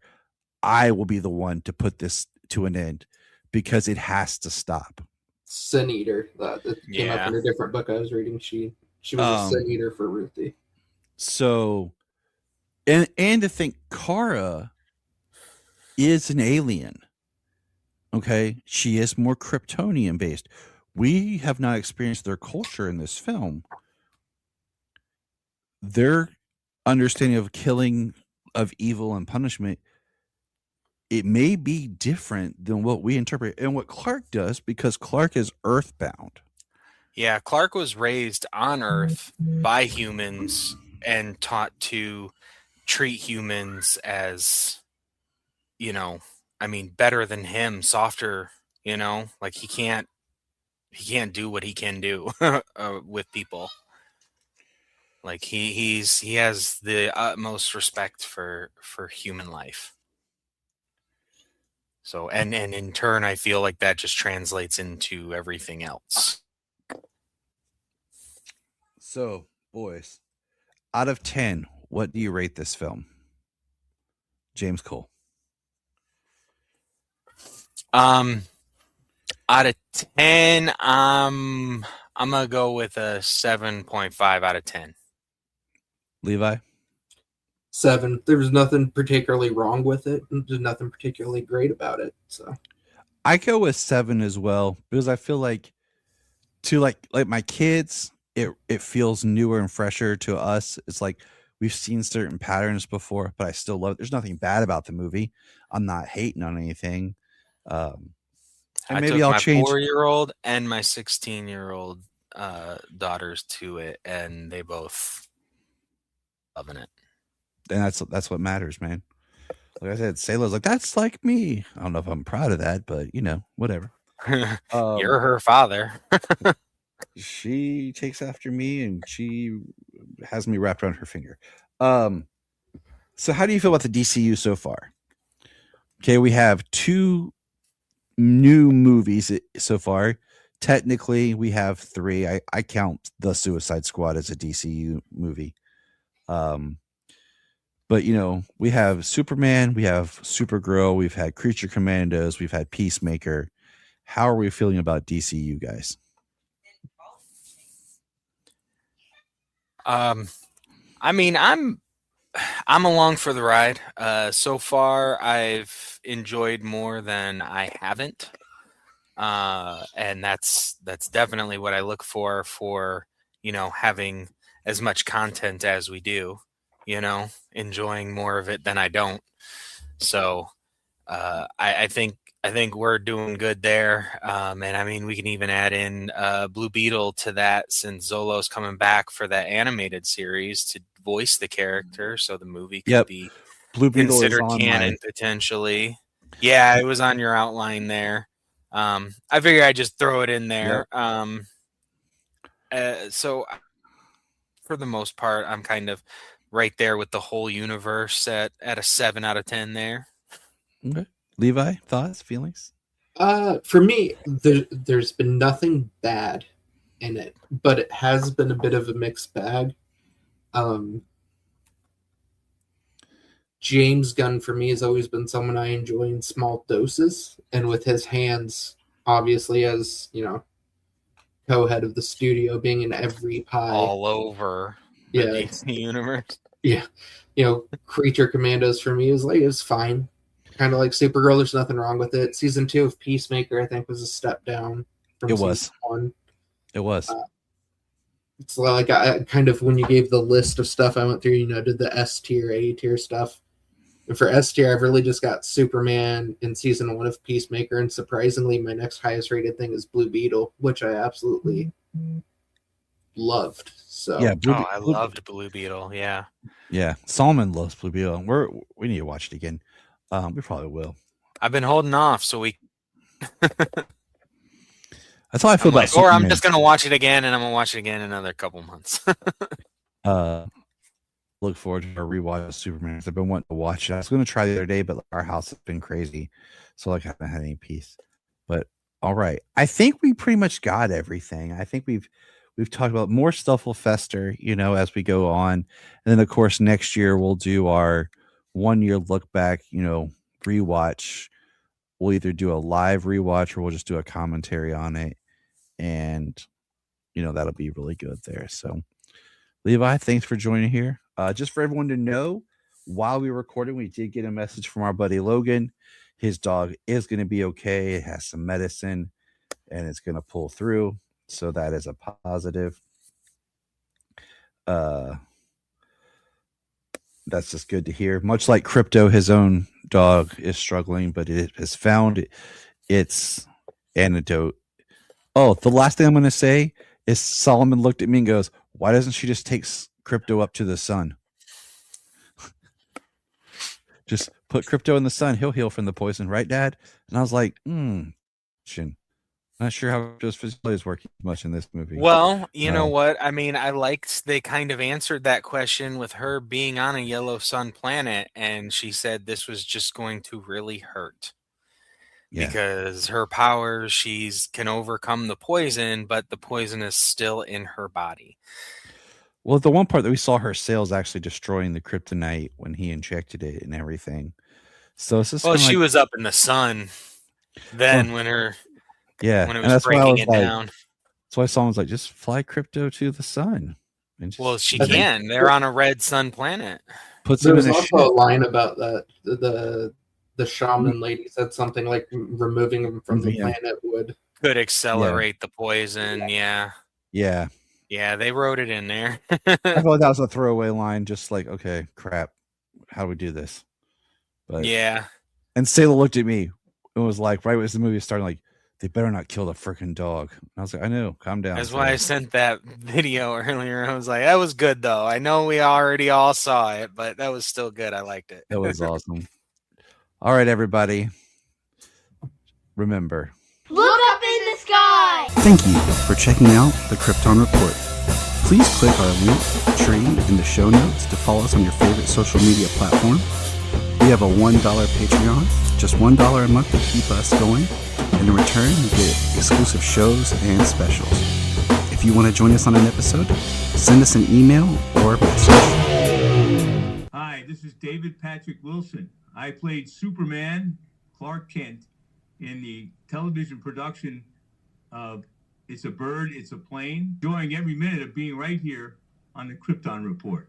I will be the one to put this to an end, because it has to stop. Sin Eater. That came up in a different book I was reading. She was a Sin Eater for Ruthie. So, and to think Kara is an alien. Okay, she is more Kryptonian based. We have not experienced their culture in this film. Their understanding of killing, of evil and punishment, it may be different than what we interpret and what Clark does, because Clark is earthbound. Yeah, Clark was raised on Earth by humans and taught to treat humans as, better than him, softer, like he can't do what he can do with people. Like he has the utmost respect for human life. So, and in turn, I feel like that just translates into everything else. So, boys, out of 10, what do you rate this film? James Cole. Out of 10, I'm gonna go with a 7.5 out of 10. Levi? 7. There was nothing particularly wrong with it. There's nothing particularly great about it. So I go with 7 as well, because I feel like to like my kids, it feels newer and fresher. To us, it's like we've seen certain patterns before, but I still love it. There's nothing bad about the movie. I'm not hating on anything. And maybe I'll change. My 4-year-old and my 16-year-old daughters to it, and they both loving it. And that's what matters, man. Like I said, Sayla's like, that's like me. I don't know if I'm proud of that, but whatever. You're her father. She takes after me, and she has me wrapped around her finger. So how do you feel about the DCU so far? Okay, we have 2 new movies so far. Technically, we have 3. I count the Suicide Squad as a DCU movie. But we have Superman, we have Supergirl, we've had Creature Commandos, we've had Peacemaker. How are we feeling about DCU, guys? I mean, I'm along for the ride. So far, I've enjoyed more than I haven't, and that's definitely what I look for having as much content as we do. Enjoying more of it than I don't. So I think we're doing good there. And I mean, we can even add in Blue Beetle to that, since Zolo's coming back for that animated series to voice the character. So the movie could be Blue Beetle considered is on canon potentially. Yeah, it was on your outline there. I figure I'd just throw it in there. So for the most part, I'm kind of right there with the whole universe at a 7 out of 10 there. Okay. Levi, thoughts, feelings? For me, there's been nothing bad in it, but it has been a bit of a mixed bag. James Gunn, for me, has always been someone I enjoy in small doses, and with his hands, obviously, as co-head of the studio, being in every pie, all over the DC universe. Yeah, Creature Commandos for me is fine. Kind of like Supergirl, there's nothing wrong with it. Season 2 of Peacemaker, I think, was a step down from season 1. It was. It's like I kind of, when you gave the list of stuff I went through, did the S tier, A tier stuff. And for S tier, I've really just got Superman in season 1 of Peacemaker, and surprisingly, my next highest rated thing is Blue Beetle, which I absolutely loved. So yeah, I loved Blue Beetle. Yeah, Solomon loves Blue Beetle. We need to watch it again. We probably will. I've been holding off, so we. That's how I feel about Superman. Or I'm just gonna watch it again, and I'm gonna watch it again in another couple months. Look forward to our rewatch of Superman. I've been wanting to watch it. I was going to try the other day, but our house has been crazy, so I haven't had any peace. But all right, I think we pretty much got everything. I think we've talked about more stuff will fester, as we go on, and then of course next year we'll do our 1 year look back, rewatch. We'll either do a live rewatch or we'll just do a commentary on it, and that'll be really good there. So Levi, thanks for joining here. Just for everyone to know, while we were recording, we did get a message from our buddy Logan. His dog is going to be okay. It has some medicine and it's going to pull through. So that is a positive. That's just good to hear. Much like Crypto, his own dog is struggling, but it has found its antidote. Oh, the last thing I'm going to say is Solomon looked at me and goes, "Why doesn't she just take Crypto up to the sun? Just put Crypto in the sun. He'll heal from the poison, right, Dad?" And I was like, not sure how Crypto's physiology is working much in this movie. Well, you know what? I mean, I liked they kind of answered that question with her being on a yellow sun planet, and she said this was just going to really hurt. Yeah. Because her powers, can overcome the poison, but the poison is still in her body. Well, the one part that we saw her cells actually destroying the kryptonite when he injected it and everything. So it's just she was up in the sun then when it was breaking it down. So I saw was like, just fly Crypto to the sun. And she can. They're on a red sun planet. There was also a line about that. The shaman lady said something like removing him from the planet could accelerate the poison. Yeah. Yeah. Yeah, they wrote it in there. I thought that was a throwaway line, just like, okay, crap, how do we do this? But yeah. And Sayla looked at me and was like, right as the movie was starting, like, they better not kill the freaking dog. And I was like, I know, calm down. That's why I sent that video earlier. I was like, that was good though. I know we already all saw it, but that was still good. I liked it. It was awesome. All right, everybody. Remember. Look up sky! Thank you for checking out the Krypton Report. Please click our link tree in the show notes to follow us on your favorite social media platform. We have a $1 Patreon, just $1 a month to keep us going, and in return you get exclusive shows and specials. If you want to join us on an episode, send us an email or message. Hi, this is David Patrick Wilson. I played Superman, Clark Kent, in the television production of It's a Bird, It's a Plane, enjoying every minute of being right here on the Krypton Report.